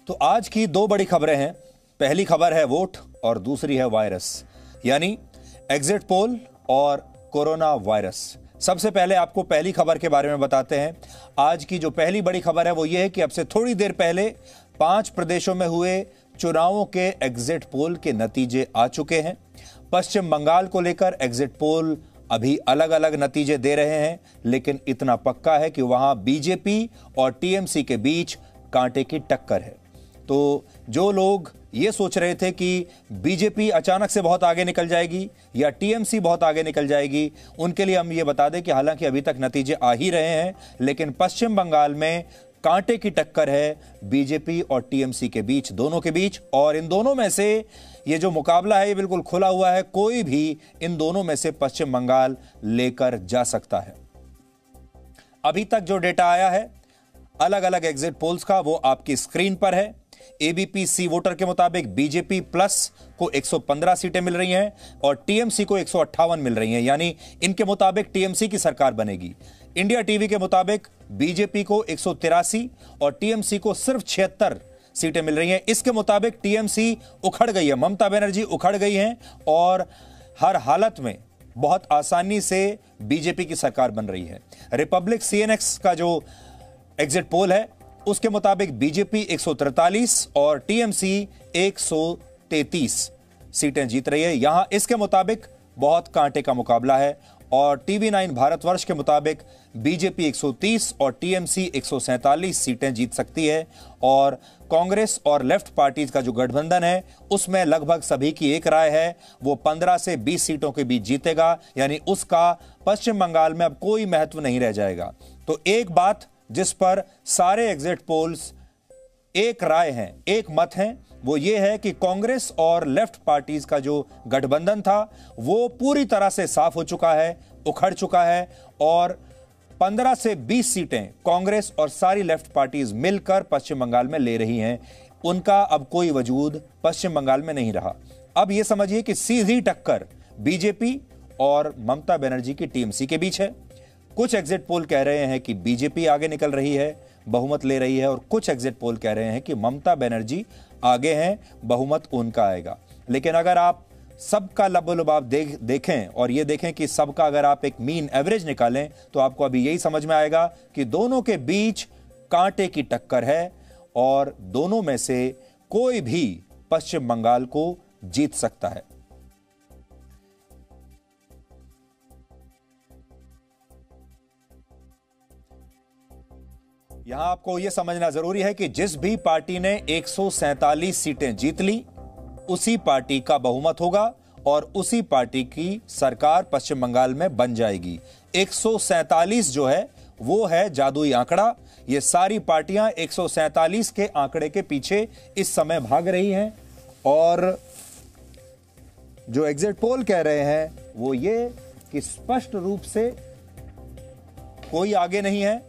तो आज की दो बड़ी खबरें हैं। पहली खबर है वोट और दूसरी है वायरस, यानी एग्जिट पोल और कोरोना वायरस। सबसे पहले आपको पहली खबर के बारे में बताते हैं। आज की जो पहली बड़ी खबर है वो ये है कि अब से थोड़ी देर पहले 5 प्रदेशों में हुए चुनावों के एग्जिट पोल के नतीजे आ चुके हैं। पश्चिम बंगाल को लेकर एग्जिट पोल अभी अलग अलग नतीजे दे रहे हैं, लेकिन इतना पक्का है कि वहां बीजेपी और टीएमसी के बीच कांटे की टक्कर है। तो जो लोग ये सोच रहे थे कि बीजेपी अचानक से बहुत आगे निकल जाएगी या टीएमसी बहुत आगे निकल जाएगी, उनके लिए हम ये बता दें कि हालांकि अभी तक नतीजे आ ही रहे हैं, लेकिन पश्चिम बंगाल में कांटे की टक्कर है बीजेपी और टीएमसी के बीच, दोनों के बीच। और इन दोनों में से ये जो मुकाबला है ये बिल्कुल खुला हुआ है, कोई भी इन दोनों में से पश्चिम बंगाल लेकर जा सकता है। अभी तक जो डेटा आया है अलग अलग एग्जिट पोल्स का वो आपकी स्क्रीन पर है। एबीपी सी वोटर के मुताबिक बीजेपी प्लस को 115 सीटें मिल रही हैं और टीएमसी को 158 मिल रही हैं, यानी इनके मुताबिक टीएमसी की सरकार बनेगी। इंडिया टीवी के मुताबिक बीजेपी को 183 और टीएमसी को सिर्फ 76 सीटें मिल रही हैं। इसके मुताबिक टीएमसी उखड़ गई है, ममता बनर्जी उखड़ गई हैं और हर हालत में बहुत आसानी से बीजेपी की सरकार बन रही है। रिपब्लिक सीएनएक्स का जो एग्जिट पोल है उसके मुताबिक बीजेपी 143 और टीएमसी 133 सीटें जीत रही है। यहां इसके मुताबिक बहुत कांटे का मुकाबला है और टीवी9 भारतवर्ष के मुताबिक बीजेपी 130 और टीएमसी 147 सीटें जीत सकती है। और कांग्रेस और लेफ्ट पार्टीज का जो गठबंधन है उसमें लगभग सभी की एक राय है, वो 15 से 20 सीटों के बीच जीतेगा, यानी उसका पश्चिम बंगाल में अब कोई महत्व नहीं रह जाएगा। तो एक बात जिस पर सारे एग्जिट पोल्स एक राय हैं, एक मत हैं, वो ये है कि कांग्रेस और लेफ्ट पार्टीज का जो गठबंधन था वो पूरी तरह से साफ हो चुका है, उखड़ चुका है और 15 से 20 सीटें कांग्रेस और सारी लेफ्ट पार्टीज मिलकर पश्चिम बंगाल में ले रही हैं। उनका अब कोई वजूद पश्चिम बंगाल में नहीं रहा। अब यह समझिए कि सीधी टक्कर बीजेपी और ममता बनर्जी की टीएमसी के बीच है। कुछ एग्जिट पोल कह रहे हैं कि बीजेपी आगे निकल रही है, बहुमत ले रही है, और कुछ एग्जिट पोल कह रहे हैं कि ममता बनर्जी आगे हैं, बहुमत उनका आएगा। लेकिन अगर आप सबका लबोलुबाब देखें और ये देखें कि सबका अगर आप एक मीन एवरेज निकालें तो आपको अभी यही समझ में आएगा कि दोनों के बीच कांटे की टक्कर है और दोनों में से कोई भी पश्चिम बंगाल को जीत सकता है। यहां आपको यह समझना जरूरी है कि जिस भी पार्टी ने 147 सीटें जीत ली उसी पार्टी का बहुमत होगा और उसी पार्टी की सरकार पश्चिम बंगाल में बन जाएगी। 147 जो है वो है जादुई आंकड़ा। ये सारी पार्टियां 147 के आंकड़े के पीछे इस समय भाग रही हैं और जो एग्जिट पोल कह रहे हैं वो ये कि स्पष्ट रूप से कोई आगे नहीं है,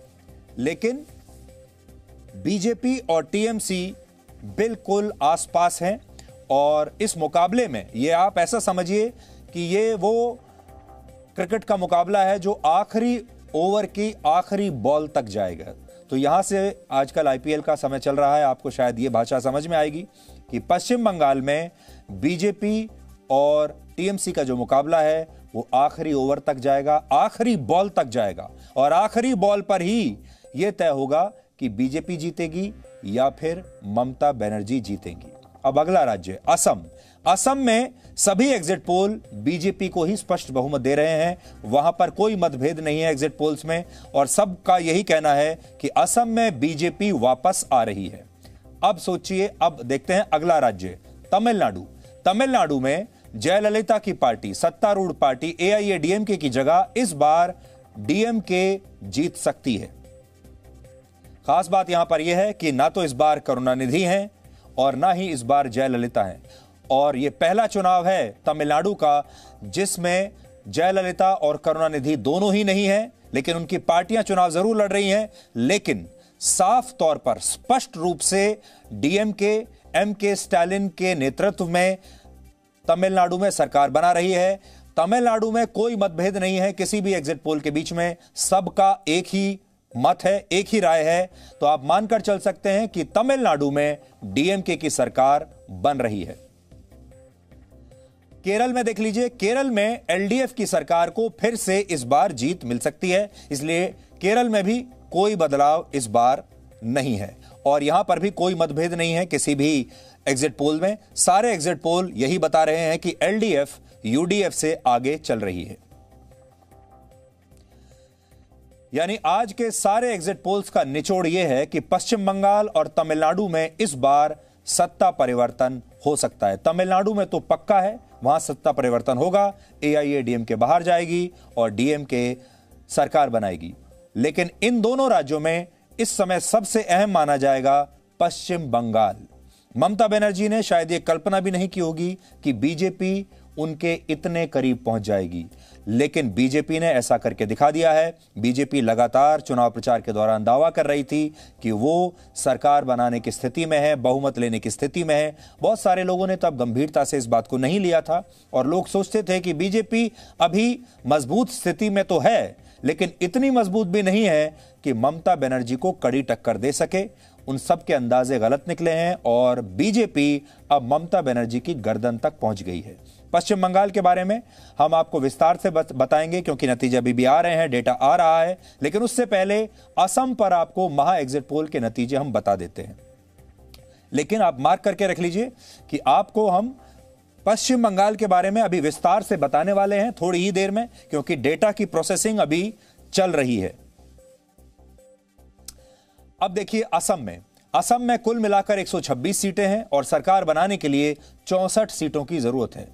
लेकिन बीजेपी और टीएमसी बिल्कुल आसपास हैं। और इस मुकाबले में ये आप ऐसा समझिए कि ये वो क्रिकेट का मुकाबला है जो आखिरी ओवर की आखिरी बॉल तक जाएगा। तो यहां से आजकल आईपीएल का समय चल रहा है, आपको शायद ये भाषा समझ में आएगी कि पश्चिम बंगाल में बीजेपी और टीएमसी का जो मुकाबला है वो आखिरी ओवर तक जाएगा, आखिरी बॉल तक जाएगा और आखिरी बॉल पर ही यह तय होगा कि बीजेपी जीतेगी या फिर ममता बनर्जी जीतेंगी। अब अगला राज्य असम। असम में सभी एग्जिट पोल बीजेपी को ही स्पष्ट बहुमत दे रहे हैं, वहां पर कोई मतभेद नहीं है एग्जिट पोल्स में और सबका यही कहना है कि असम में बीजेपी वापस आ रही है। अब सोचिए, अब देखते हैं अगला राज्य तमिलनाडु। तमिलनाडु में जयललिता की पार्टी, सत्तारूढ़ पार्टी एआईएडीएमके की जगह इस बार डीएमके जीत सकती है। खास बात यहां पर यह है कि ना तो इस बार करुणानिधि हैं और ना ही इस बार जयललिता हैं और यह पहला चुनाव है तमिलनाडु का जिसमें जयललिता और करुणानिधि दोनों ही नहीं हैं, लेकिन उनकी पार्टियां चुनाव जरूर लड़ रही हैं, लेकिन साफ तौर पर स्पष्ट रूप से डीएमके एमके स्टालिन के नेतृत्व में तमिलनाडु में सरकार बना रही है। तमिलनाडु में कोई मतभेद नहीं है किसी भी एग्जिट पोल के बीच में, सबका एक ही मत है, एक ही राय है, तो आप मानकर चल सकते हैं कि तमिलनाडु में डीएमके की सरकार बन रही है। केरल में देख लीजिए, केरल में एलडीएफ की सरकार को फिर से इस बार जीत मिल सकती है, इसलिए केरल में भी कोई बदलाव इस बार नहीं है और यहां पर भी कोई मतभेद नहीं है किसी भी एग्जिट पोल में। सारे एग्जिट पोल यही बता रहे हैं कि एलडीएफ यूडीएफ से आगे चल रही है। यानी आज के सारे एग्जिट पोल्स का निचोड़ यह है कि पश्चिम बंगाल और तमिलनाडु में इस बार सत्ता परिवर्तन हो सकता है। तमिलनाडु में तो पक्का है, वहां सत्ता परिवर्तन होगा, एआईएडीएमके बाहर जाएगी और डीएमके सरकार बनाएगी। लेकिन इन दोनों राज्यों में इस समय सबसे अहम माना जाएगा पश्चिम बंगाल। ममता बनर्जी ने शायद यह कल्पना भी नहीं की होगी कि बीजेपी उनके इतने करीब पहुंच जाएगी, लेकिन बीजेपी ने ऐसा करके दिखा दिया है। बीजेपी लगातार चुनाव प्रचार के दौरान दावा कर रही थी कि वो सरकार बनाने की स्थिति में है, बहुमत लेने की स्थिति में है। बहुत सारे लोगों ने तब गंभीरता से इस बात को नहीं लिया था और लोग सोचते थे कि बीजेपी अभी मजबूत स्थिति में तो है, लेकिन इतनी मजबूत भी नहीं है कि ममता बनर्जी को कड़ी टक्कर दे सके। उन सब के अंदाजे गलत निकले हैं और बीजेपी अब ममता बनर्जी की गर्दन तक पहुंच गई है। पश्चिम बंगाल के बारे में हम आपको विस्तार से बताएंगे क्योंकि नतीजे अभी भी आ रहे हैं, डेटा आ रहा है, लेकिन उससे पहले असम पर आपको महा एग्जिट पोल के नतीजे हम बता देते हैं। लेकिन आप मार्क करके रख लीजिए कि आपको हम पश्चिम बंगाल के बारे में अभी विस्तार से बताने वाले हैं थोड़ी ही देर में, क्योंकि डेटा की प्रोसेसिंग अभी चल रही है। अब देखिए असम में कुल मिलाकर 126 सीटें हैं और सरकार बनाने के लिए 64 सीटों की जरूरत है।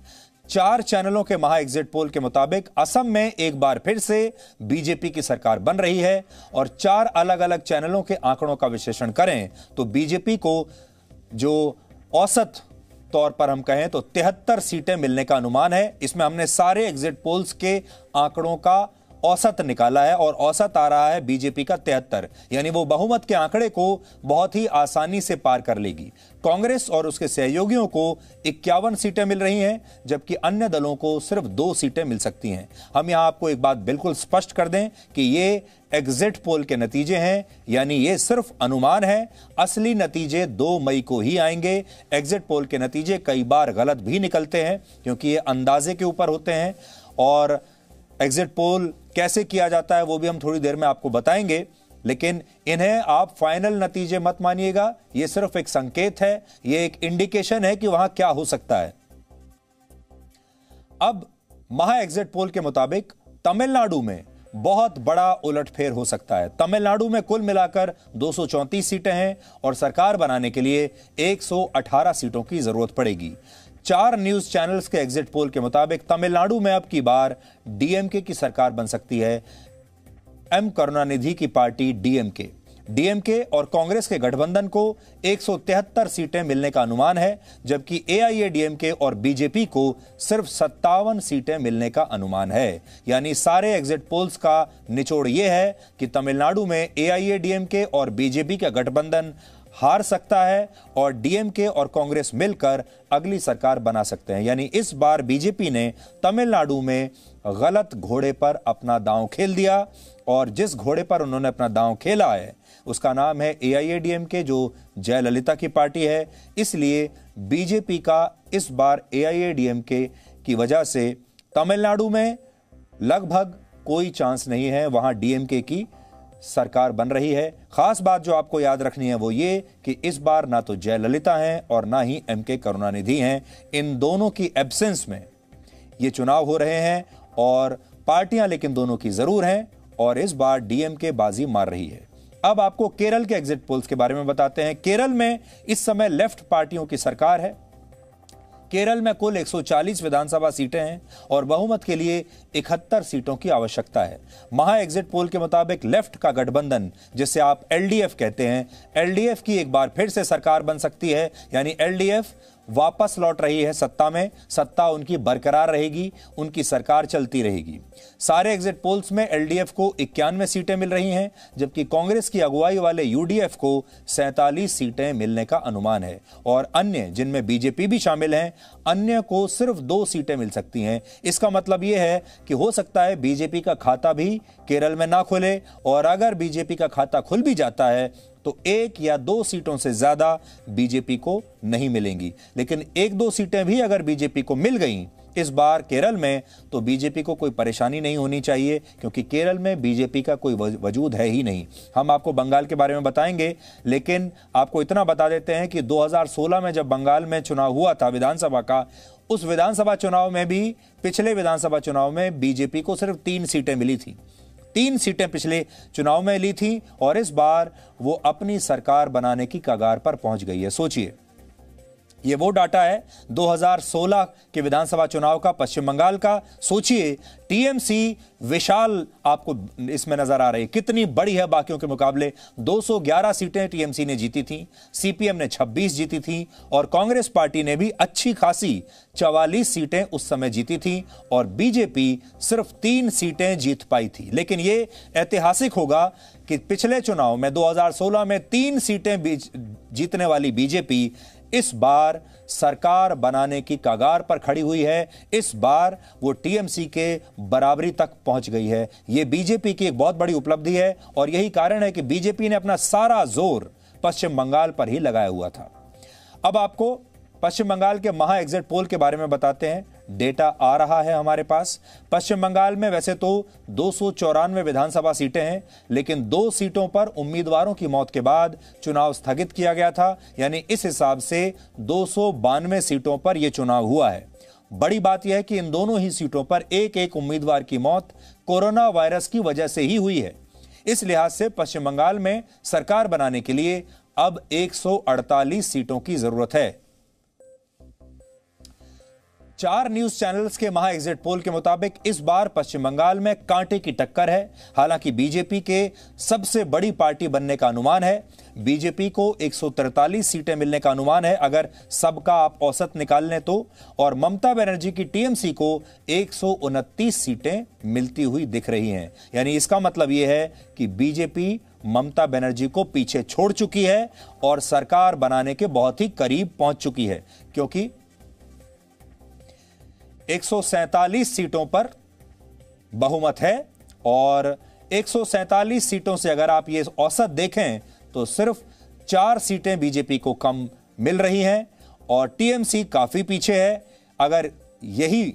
4 चैनलों के महा एग्जिट पोल के मुताबिक असम में एक बार फिर से बीजेपी की सरकार बन रही है और 4 अलग अलग चैनलों के आंकड़ों का विश्लेषण करें तो बीजेपी को जो औसत तौर पर हम कहें तो 73 सीटें मिलने का अनुमान है। इसमें हमने सारे एग्जिट पोल्स के आंकड़ों का औसत निकाला है और औसत आ रहा है बीजेपी का 73, यानी वो बहुमत के आंकड़े को बहुत ही आसानी से पार कर लेगी। कांग्रेस और उसके सहयोगियों को 51 सीटें मिल रही हैं, जबकि अन्य दलों को सिर्फ 2 सीटें मिल सकती हैं। हम यहां आपको एक बात बिल्कुल स्पष्ट कर दें कि ये एग्जिट पोल के नतीजे हैं, यानी ये सिर्फ अनुमान है। असली नतीजे 2 मई को ही आएंगे। एग्जिट पोल के नतीजे कई बार गलत भी निकलते हैं क्योंकि ये अंदाजे के ऊपर होते हैं और एग्जिट पोल कैसे किया जाता है वो भी हम थोड़ी देर में आपको बताएंगे, लेकिन इन्हें आप फाइनल नतीजे मत मानिएगा। ये सिर्फ एक संकेत है, ये एक इंडिकेशन है कि वहां क्या हो सकता है। अब महा एग्जिट पोल के मुताबिक तमिलनाडु में बहुत बड़ा उलटफेर हो सकता है। तमिलनाडु में कुल मिलाकर 234 सीटें हैं और सरकार बनाने के लिए 118 सीटों की जरूरत पड़ेगी। 4 न्यूज चैनल्स के एग्जिट पोल के मुताबिक तमिलनाडु में अब की बार डीएमके की सरकार बन सकती है। एम करुणानिधि की पार्टी डीएमके और कांग्रेस के गठबंधन को 173 सीटें मिलने का अनुमान है, जबकि एआईएडीएमके और बीजेपी को सिर्फ 57 सीटें मिलने का अनुमान है। यानी सारे एग्जिट पोल्स का निचोड़ यह है कि तमिलनाडु में एआईएडीएमके और बीजेपी का गठबंधन हार सकता है और डीएमके और कांग्रेस मिलकर अगली सरकार बना सकते हैं। यानी इस बार बीजेपी ने तमिलनाडु में गलत घोड़े पर अपना दांव खेल दिया और जिस घोड़े पर उन्होंने अपना दांव खेला है उसका नाम है एआईएडीएमके, जो जयललिता की पार्टी है। इसलिए बीजेपी का इस बार एआईएडीएमके की वजह से तमिलनाडु में लगभग कोई चांस नहीं है, वहां डीएमके की सरकार बन रही है। खास बात जो आपको याद रखनी है वो ये कि इस बार ना तो जयललिता हैं और ना ही एमके करुणानिधि हैं। इन दोनों की एब्सेंस में ये चुनाव हो रहे हैं और पार्टियां लेकिन दोनों की जरूर हैं और इस बार डीएमके बाजी मार रही है। अब आपको केरल के एग्जिट पोल्स के बारे में बताते हैं। केरल में इस समय लेफ्ट पार्टियों की सरकार है। केरल में कुल 140 विधानसभा सीटें हैं और बहुमत के लिए 71 सीटों की आवश्यकता है। महा एग्जिट पोल के मुताबिक लेफ्ट का गठबंधन, जिसे आप एलडीएफ कहते हैं, एलडीएफ की एक बार फिर से सरकार बन सकती है। यानी एलडीएफ वापस लौट रही है सत्ता में, सत्ता उनकी बरकरार रहेगी, उनकी सरकार चलती रहेगी। सारे एग्जिट पोल्स में एलडीएफ को 91 सीटें मिल रही हैं, जबकि कांग्रेस की अगुवाई वाले यूडीएफ को 47 सीटें मिलने का अनुमान है और अन्य, जिनमें बीजेपी भी शामिल हैं, अन्य को सिर्फ 2 सीटें मिल सकती हैं। इसका मतलब यह है कि हो सकता है बीजेपी का खाता भी केरल में ना खुले, और अगर बीजेपी का खाता खुल भी जाता है तो 1 या 2 सीटों से ज्यादा बीजेपी को नहीं मिलेंगी। लेकिन 1-2 सीटें भी अगर बीजेपी को मिल गईं इस बार केरल में, तो बीजेपी को कोई परेशानी नहीं होनी चाहिए, क्योंकि केरल में बीजेपी का कोई वजूद है ही नहीं। हम आपको बंगाल के बारे में बताएंगे, लेकिन आपको इतना बता देते हैं कि 2016 में जब बंगाल में चुनाव हुआ था विधानसभा का, उस विधानसभा चुनाव में भी, पिछले विधानसभा चुनाव में बीजेपी को सिर्फ 3 सीटें मिली थी। 3 सीटें पिछले चुनाव में ली थी और इस बार वो अपनी सरकार बनाने की कगार पर पहुंच गई है। सोचिए, ये वो डाटा है 2016 के विधानसभा चुनाव का, पश्चिम बंगाल का। सोचिए, टीएमसी विशाल आपको इसमें नजर आ रही है, कितनी बड़ी है बाकियों के मुकाबले। 211 सीटें टीएमसी ने जीती थी, सीपीएम ने 26 जीती थी और कांग्रेस पार्टी ने भी अच्छी खासी 44 सीटें उस समय जीती थी और बीजेपी सिर्फ 3 सीटें जीत पाई थी। लेकिन यह ऐतिहासिक होगा कि पिछले चुनाव में 2016 में 3 सीटें जीतने वाली बीजेपी इस बार सरकार बनाने की कगार पर खड़ी हुई है। इस बार वो टीएमसी के बराबरी तक पहुंच गई है। ये बीजेपी की एक बहुत बड़ी उपलब्धि है और यही कारण है कि बीजेपी ने अपना सारा जोर पश्चिम बंगाल पर ही लगाया हुआ था। अब आपको पश्चिम बंगाल के महा एग्जिट पोल के बारे में बताते हैं। डेटा आ रहा है हमारे पास। पश्चिम बंगाल में वैसे तो 294 विधानसभा सीटें हैं, लेकिन 2 सीटों पर उम्मीदवारों की मौत के बाद चुनाव स्थगित किया गया था, यानी इस हिसाब से 292 सीटों पर यह चुनाव हुआ है। बड़ी बात यह है कि इन दोनों ही सीटों पर एक उम्मीदवार की मौत कोरोना वायरस की वजह से ही हुई है। इस लिहाज से पश्चिम बंगाल में सरकार बनाने के लिए अब 148 सीटों की जरूरत है। 4 न्यूज चैनल्स के महा एग्जिट पोल के मुताबिक इस बार पश्चिम बंगाल में कांटे की टक्कर है। हालांकि बीजेपी के सबसे बड़ी पार्टी बनने का अनुमान है। बीजेपी को 143 सीटें मिलने का अनुमान है अगर सबका आप औसत निकाल लें तो, और ममता बनर्जी की टीएमसी को 129 सीटें मिलती हुई दिख रही हैं। यानी इसका मतलब यह है कि बीजेपी ममता बनर्जी को पीछे छोड़ चुकी है और सरकार बनाने के बहुत ही करीब पहुंच चुकी है, क्योंकि 147 सीटों पर बहुमत है और 147 सीटों से अगर आप ये औसत देखें तो सिर्फ 4 सीटें बीजेपी को कम मिल रही हैं और टीएमसी काफी पीछे है। अगर यही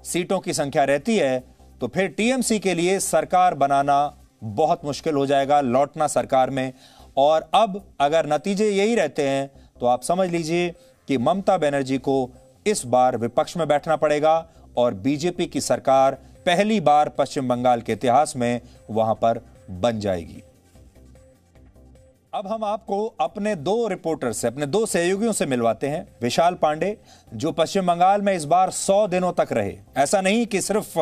सीटों की संख्या रहती है तो फिर टीएमसी के लिए सरकार बनाना बहुत मुश्किल हो जाएगा, लौटना सरकार में। और अब अगर नतीजे यही रहते हैं तो आप समझ लीजिए कि ममता बनर्जी को इस बार विपक्ष में बैठना पड़ेगा और बीजेपी की सरकार पहली बार पश्चिम बंगाल के इतिहास में वहां पर बन जाएगी। अब हम आपको अपने 2 रिपोर्टर से, अपने 2 सहयोगियों से मिलवाते हैं। विशाल पांडे, जो पश्चिम बंगाल में इस बार 100 दिनों तक रहे, ऐसा नहीं कि सिर्फ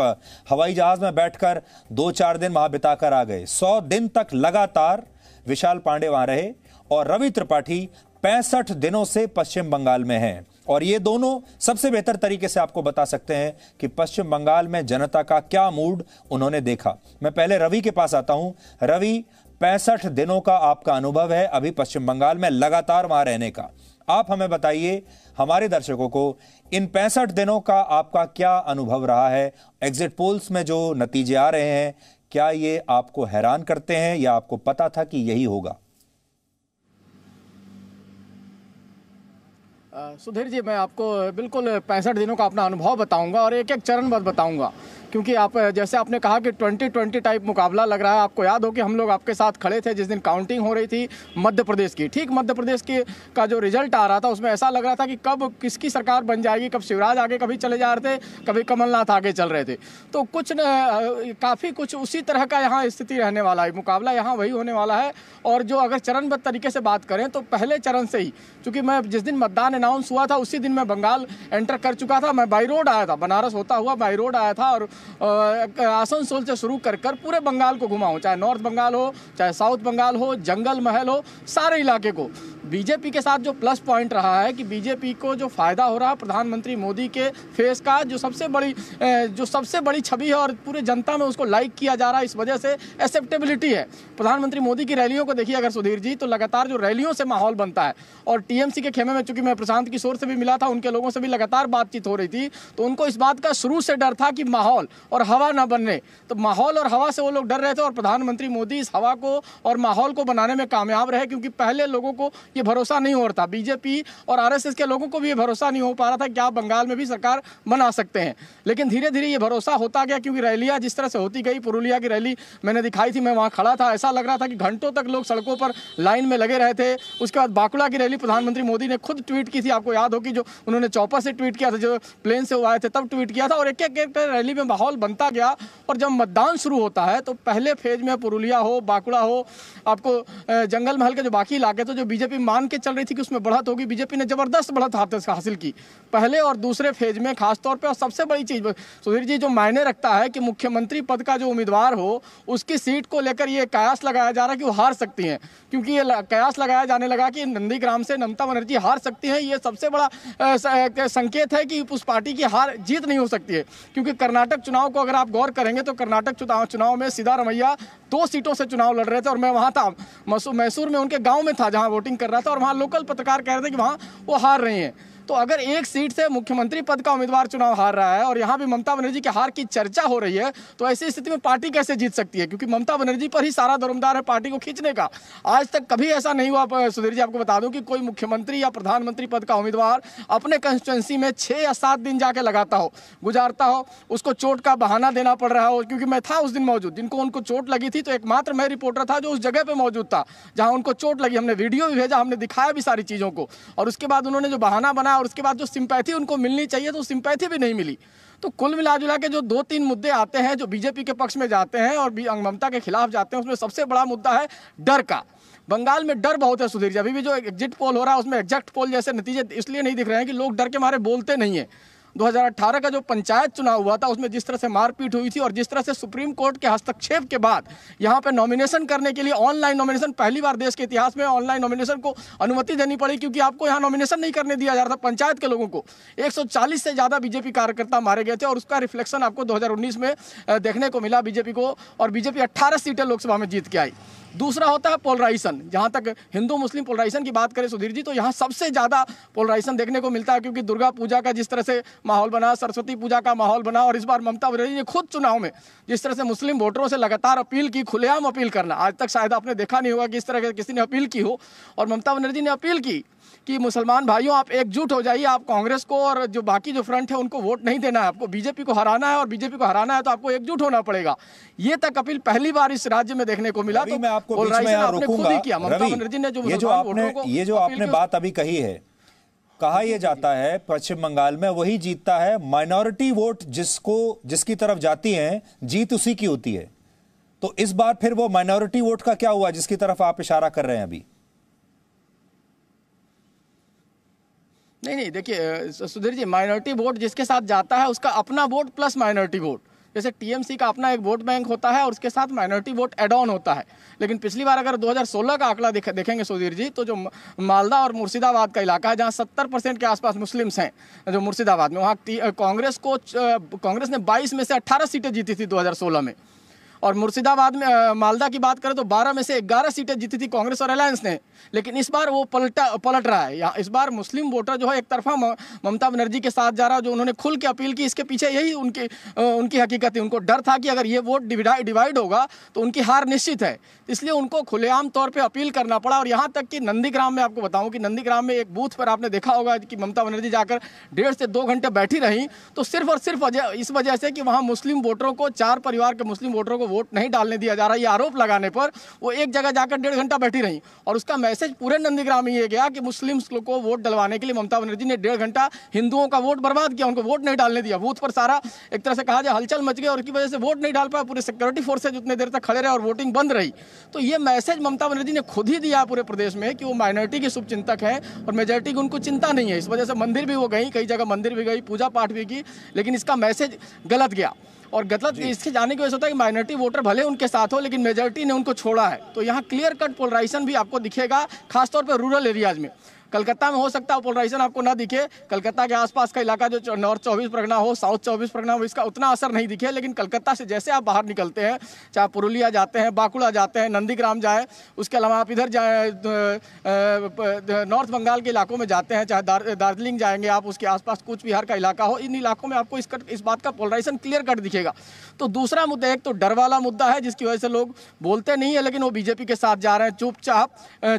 हवाई जहाज में बैठकर 2-4 दिन वहां बिताकर आ गए, 100 दिन तक लगातार विशाल पांडे वहां रहे। और रवि त्रिपाठी 65 दिनों से पश्चिम बंगाल में हैं और ये दोनों सबसे बेहतर तरीके से आपको बता सकते हैं कि पश्चिम बंगाल में जनता का क्या मूड उन्होंने देखा। मैं पहले रवि के पास आता हूं। रवि, 65 दिनों का आपका अनुभव है अभी पश्चिम बंगाल में लगातार वहां रहने का। आप हमें बताइए, हमारे दर्शकों को, इन 65 दिनों का आपका क्या अनुभव रहा है? एग्जिट पोल्स में जो नतीजे आ रहे हैं, क्या ये आपको हैरान करते हैं या आपको पता था कि यही होगा? सुधीर जी, मैं आपको बिल्कुल 65 दिनों का अपना अनुभव बताऊंगा और एक चरणबद्ध बताऊंगा, क्योंकि आप जैसे आपने कहा कि 2020 टाइप मुकाबला लग रहा है। आपको याद हो कि हम लोग आपके साथ खड़े थे जिस दिन काउंटिंग हो रही थी मध्य प्रदेश की। ठीक मध्य प्रदेश की का जो रिजल्ट आ रहा था उसमें ऐसा लग रहा था कि कब किसकी सरकार बन जाएगी, कब शिवराज आगे कभी चले जा रहे थे, कभी कमलनाथ आगे चल रहे थे। तो काफ़ी कुछ उसी तरह का यहाँ स्थिति रहने वाला है, मुकाबला यहाँ वही होने वाला है। और जो अगर चरणबद्ध तरीके से बात करें तो पहले चरण से ही, चूँकि मैं जिस दिन मतदान अनाउंस हुआ था उसी दिन मैं बंगाल एंटर कर चुका था। मैं बाई रोड आया था, बनारस होता हुआ बाई रोड आया था और आसनसोल से शुरू कर पूरे बंगाल को घुमा हूँ, चाहे नॉर्थ बंगाल हो, चाहे साउथ बंगाल हो, जंगल महल हो, सारे इलाके को। बीजेपी के साथ जो प्लस पॉइंट रहा है कि बीजेपी को जो फायदा हो रहा है प्रधानमंत्री मोदी के फेस का, जो सबसे बड़ी छवि है और पूरे जनता में उसको लाइक किया जा रहा है, इस वजह से एक्सेप्टेबिलिटी है। प्रधानमंत्री मोदी की रैलियों को देखिए अगर सुधीर जी, तो लगातार जो रैलियों से माहौल बनता है, और टीएमसी के खेमे में चूंकि मैं प्रशांत किशोर से भी मिला था, उनके लोगों से भी लगातार बातचीत हो रही थी, तो उनको इस बात का शुरू से डर था कि माहौल और हवा ना बनने, तो माहौल और हवा से वो लोग डर रहे थे, और प्रधानमंत्री मोदी इस हवा को और माहौल को बनाने में कामयाब रहे, क्योंकि पहले लोगों को ये भरोसा नहीं हो रहा था, बीजेपी और आरएसएस के लोगों को भी ये भरोसा नहीं हो पा रहा था कि आप बंगाल में भी सरकार बना सकते हैं। लेकिन धीरे धीरे ये भरोसा होता गया, क्योंकि रैलियां जिस तरह से होती गई, पुरुलिया की रैली मैंने दिखाई थी, मैं वहां खड़ा था, ऐसा लग रहा था कि घंटों तक लोग सड़कों पर लाइन में लगे रहे थे। उसके बाद बांकुड़ा की रैली प्रधानमंत्री मोदी ने खुद ट्वीट की थी, आपको याद हो कि जो उन्होंने चौपर से ट्वीट किया था, जो प्लेन से वो आए थे तब ट्वीट किया था, और एक एक रैली में माहौल बनता गया। और जब मतदान शुरू होता है तो पहले फेज में पुरुलिया हो, बांकुड़ा हो, आपको जंगल महल के जो बाकी इलाके तो जो बीजेपी मान के चल रही थी कि उसमें बढ़त होगी, बीजेपी ने जबरदस्त बढ़त हासिल की पहले और दूसरे फेज में खासतौर पे। और सबसे बड़ी चीज सुधीर जी जो मायने रखता है कि मुख्यमंत्री पद का जो उम्मीदवार हो उसकी सीट को लेकर ये कयास लगाया जा रहा है कि वो हार सकती हैं, क्योंकि ये कयास लगाया जाने लगा कि नंदीग्राम से ममता बनर्जी हार सकती हैं। ये सबसे बड़ा संकेत है कि उस पार्टी की हार जीत नहीं हो सकती है, क्योंकि कर्नाटक चुनाव को अगर आप गौर करेंगे तो कर्नाटक चुनाव में सिद्धारमैया 2 सीटों से चुनाव लड़ रहे थे, और मैं वहां था, मैसूर में उनके गांव में था जहां वोटिंग कर रहा था, और वहां लोकल पत्रकार कह रहे थे कि वहां वो हार रही हैं। तो अगर एक सीट से मुख्यमंत्री पद का उम्मीदवार चुनाव हार रहा है और यहाँ भी ममता बनर्जी के हार की चर्चा हो रही है, तो ऐसी स्थिति में पार्टी कैसे जीत सकती है, क्योंकि ममता बनर्जी पर ही सारा दरोमदार है पार्टी को खींचने का। आज तक कभी ऐसा नहीं हुआ सुधीर जी, आपको बता दूं कि कोई मुख्यमंत्री या प्रधानमंत्री पद का उम्मीदवार अपने कंस्टिट्यूंसी में 6 या 7 दिन जाके लगाता हो, गुजारता हो, उसको चोट का बहाना देना पड़ रहा हो। क्योंकि मैं था उस दिन मौजूद, जिनको उनको चोट लगी थी, तो एकमात्र मैं रिपोर्टर था जो उस जगह पे मौजूद था जहां उनको चोट लगी। हमने वीडियो भी भेजा, हमने दिखाया भी सारी चीजों को, और उसके बाद उन्होंने जो बहाना बनाया और उसके बाद जो सिंपैथी उनको मिलनी चाहिए तो सिंपैथी भी नहीं मिली। तो कुल मिलाजुला के जो 2-3 मुद्दे आते हैं जो बीजेपी के पक्ष में जाते हैं और ममता के खिलाफ जाते हैं, उसमें सबसे बड़ा मुद्दा है डर का। बंगाल में डर बहुत है सुधीर जी। अभी भी जो एग्जिट पोल हो रहा है उसमें एग्जैक्ट पोल जैसे नतीजे इसलिए नहीं दिख रहे हैं कि लोग डर के मारे बोलते नहीं है। 2018 का जो पंचायत चुनाव हुआ था उसमें जिस तरह से मारपीट हुई थी और जिस तरह से सुप्रीम कोर्ट के हस्तक्षेप के बाद यहाँ पे नॉमिनेशन करने के लिए ऑनलाइन नॉमिनेशन, पहली बार देश के इतिहास में ऑनलाइन नॉमिनेशन को अनुमति देनी पड़ी, क्योंकि आपको यहाँ नॉमिनेशन नहीं करने दिया जा रहा था पंचायत के लोगों को। 140 से ज़्यादा बीजेपी कार्यकर्ता मारे गए थे और उसका रिफ्लेक्शन आपको 2019 में देखने को मिला बीजेपी को, और बीजेपी 18 सीटें लोकसभा में जीत के आई। दूसरा होता है पोलराइजेशन। जहाँ तक हिंदू मुस्लिम पोलराइजेशन की बात करें सुधीर जी, तो यहाँ सबसे ज़्यादा पोलराइजेशन देखने को मिलता है, क्योंकि दुर्गा पूजा का जिस तरह से माहौल बना, सरस्वती पूजा का माहौल बना, और इस बार ममता बनर्जी ने खुद चुनाव में जिस तरह से मुस्लिम वोटरों से लगातार अपील की, खुलेआम अपील करना, आज तक शायद आपने देखा नहीं होगा कि इस तरह के किसी ने अपील की हो। और ममता बनर्जी ने अपील की कि मुसलमान भाइयों आप एकजुट हो जाइए, आप कांग्रेस को और जो बाकी जो फ्रंट है उनको वोट नहीं देना है, आपको बीजेपी को हराना है, और बीजेपी को हराना है तो आपको एकजुट होना पड़ेगा। ये तक अपील पहली बार इस राज्य में देखने को मिला। तो मैं आपको बीच में यहाँ रोकूंगा। ये जो आपने बात अभी कही है, कहा यह जाता है पश्चिम बंगाल में वही जीतता है, माइनॉरिटी वोट जिसकी तरफ जाती है जीत उसी की होती है। तो इस बार फिर वो माइनॉरिटी वोट का क्या हुआ जिसकी तरफ आप इशारा कर रहे हैं अभी? नहीं, देखिए सुधीर जी, माइनॉरिटी वोट जिसके साथ जाता है उसका अपना वोट प्लस माइनॉरिटी वोट, जैसे टीएमसी का अपना एक वोट बैंक होता है और उसके साथ माइनॉरिटी वोट एड ऑन होता है। लेकिन पिछली बार अगर 2016 का आंकड़ा देखेंगे सुधीर जी, तो जो मालदा और मुर्शिदाबाद का इलाका है जहां 70% के आसपास मुस्लिम्स हैं, जो मुर्शिदाबाद में, वहाँ कांग्रेस ने 22 में से 18 सीटें जीती थी 2016 में। और मुर्शिदाबाद में मालदा की बात करें तो 12 में से 11 सीटें जीती थी कांग्रेस और अलायंस ने। लेकिन इस बार वो पलट रहा है। इस बार मुस्लिम वोटर जो है एक तरफा ममता बनर्जी के साथ जा रहा है, जो उन्होंने खुल के अपील की। इसके पीछे यही उनकी हकीकत है। उनको डर था कि अगर ये वोट डिवाइड होगा तो उनकी हार निश्चित है, इसलिए उनको खुलेआम तौर पर अपील करना पड़ा। और यहाँ तक कि नंदीग्राम में आपको बताऊँ कि नंदीग्राम में एक बूथ पर आपने देखा होगा कि ममता बनर्जी जाकर 1.5 से 2 घंटे बैठी रही, तो सिर्फ और सिर्फ इस वजह से कि वहाँ मुस्लिम वोटरों को, 4 परिवार के मुस्लिम वोटरों को वोट नहीं डालने दिया जा रहा, ये आरोप लगाने पर वो एक जगह जाकर 1.5 घंटा बैठी रही। और उसका मैसेज पूरे नंदीग्राम में ये गया कि मुस्लिम्स को वोट डलवाने के लिए ममता बनर्जी ने 1.5 घंटा हिंदुओं का वोट बर्बाद किया, उनको वोट नहीं डालने दिया। बूथ पर सारा एक तरह से कहा जाए हलचल मच गई और उसकी वजह से वोट नहीं डाल पाया। पूरे सिक्योरिटी फोर्सेज उतने देर तक खड़े रहे और वोटिंग बंद रही। तो ये मैसेज ममता बनर्जी ने खुद ही दिया पूरे प्रदेश में कि वो माइनॉरिटी के शुभचिंतक हैं और मेजॉरिटी की उनको चिंता नहीं है। इस वजह से मंदिर भी वो गई, कई जगह मंदिर भी गई, पूजा पाठ भी की, लेकिन इसका मैसेज गलत गया। और गलत इसके जाने की वजह से होता है कि माइनॉरिटी वोटर भले उनके साथ हो लेकिन मेजॉरिटी ने उनको छोड़ा है। तो यहाँ क्लियर कट पोलराइजेशन भी आपको दिखेगा, खासतौर पर रूरल एरियाज में। कलकत्ता में हो सकता है पोलराइजेशन आपको ना दिखे, कलकत्ता के आसपास का इलाका जो नॉर्थ 24 परगना हो, साउथ 24 परगना हो, इसका उतना असर नहीं दिखे। लेकिन कलकत्ता से जैसे आप बाहर निकलते हैं, चाहे पुरुलिया जाते हैं, बांकुड़ा जाते हैं, नंदीग्राम जाए, उसके अलावा आप इधर जाए नॉर्थ बंगाल के इलाकों में जाते हैं, चाहे दार्जिलिंग जाएंगे आप, उसके आसपास कूच बिहार का इलाका हो, इन इलाकों में आपको इस बात का पोलराइजेशन क्लियर कट दिखेगा। तो दूसरा मुद्दा, एक तो डर वाला मुद्दा है जिसकी वजह से लोग बोलते नहीं है लेकिन वो बीजेपी के साथ जा रहे हैं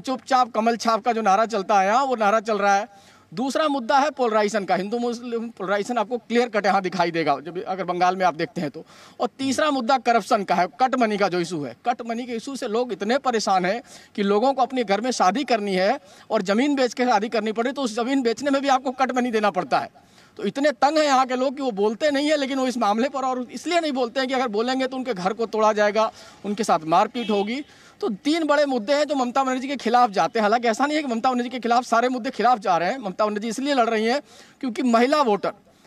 चुपचाप कमल छाप का जो नारा चलता है यहाँ, वो नारा चल रहा है। दूसरा मुद्दा है पोलराइजेशन का, हिंदू मुस्लिम पोलराइजेशन आपको क्लियर कट यहाँ दिखाई देगा जब अगर बंगाल में आप देखते हैं तो। और तीसरा मुद्दा करप्शन का है, कट मनी का जो इशू है। कट मनी के इशू से लोग इतने परेशान हैं कि लोगों को अपने घर में शादी करनी है और ज़मीन बेच के शादी करनी पड़े तो उस ज़मीन बेचने में भी आपको कट मनी देना पड़ता है। तो इतने तंग हैं यहाँ के लोग कि वो बोलते नहीं है, लेकिन वो इस मामले पर और इसलिए नहीं बोलते हैं कि अगर बोलेंगे तो उनके घर को तोड़ा जाएगा, उनके साथ मारपीट होगी। तो 3 बड़े मुद्दे हैं जो ममता बनर्जी के खिलाफ जाते हैं। हालांकि ऐसा नहीं है कि ममता बनर्जी के खिलाफ सारे मुद्दे खिलाफ जा रहे हैं। ममता बनर्जी इसलिए लड़ रही हैं क्योंकि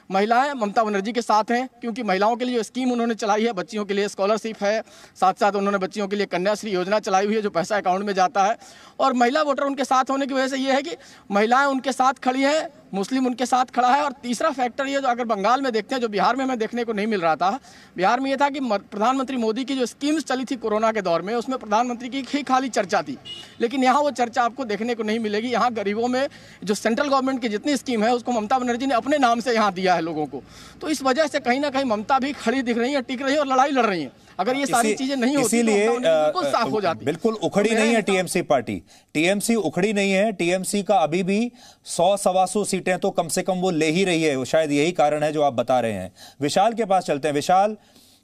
महिलाएं ममता बनर्जी के साथ हैं, क्योंकि महिलाओं के लिए स्कीम उन्होंने चलाई है, बच्चियों के लिए स्कॉलरशिप है, साथ साथ उन्होंने बच्चियों के लिए कन्याश्री योजना चलाई हुई है जो पैसा अकाउंट में जाता है। और महिला वोटर उनके साथ होने की वजह से ये है कि महिलाएं उनके साथ खड़ी हैं, मुस्लिम उनके साथ खड़ा है। और तीसरा फैक्टर ये जो अगर बंगाल में देखते हैं, जो बिहार में हमें देखने को नहीं मिल रहा था, बिहार में ये था कि प्रधानमंत्री मोदी की जो स्कीम्स चली थी कोरोना के दौर में, उसमें प्रधानमंत्री की ही खाली चर्चा थी, लेकिन यहाँ वो चर्चा आपको देखने को नहीं मिलेगी। यहाँ गरीबों में जो सेंट्रल गवर्नमेंट की जितनी स्कीम है उसको ममता बनर्जी ने अपने नाम से यहाँ दिया है लोगों को। तो इस वजह से कहीं ना कहीं ममता भी खड़ी दिख रही है, टिक रही है और लड़ाई लड़ रही है। अगर ये सारी चीजें नहीं होती इसीलिए तो बिल्कुल साफ हो जाती। बिल्कुल उखड़ी नहीं है टीएमसी पार्टी, टीएमसी उखड़ी नहीं है। टीएमसी का अभी भी 100-125 सीटें तो कम से कम वो ले ही रही है। शायद यही कारण है जो आप बता रहे हैं। विशाल के पास चलते हैं। विशाल,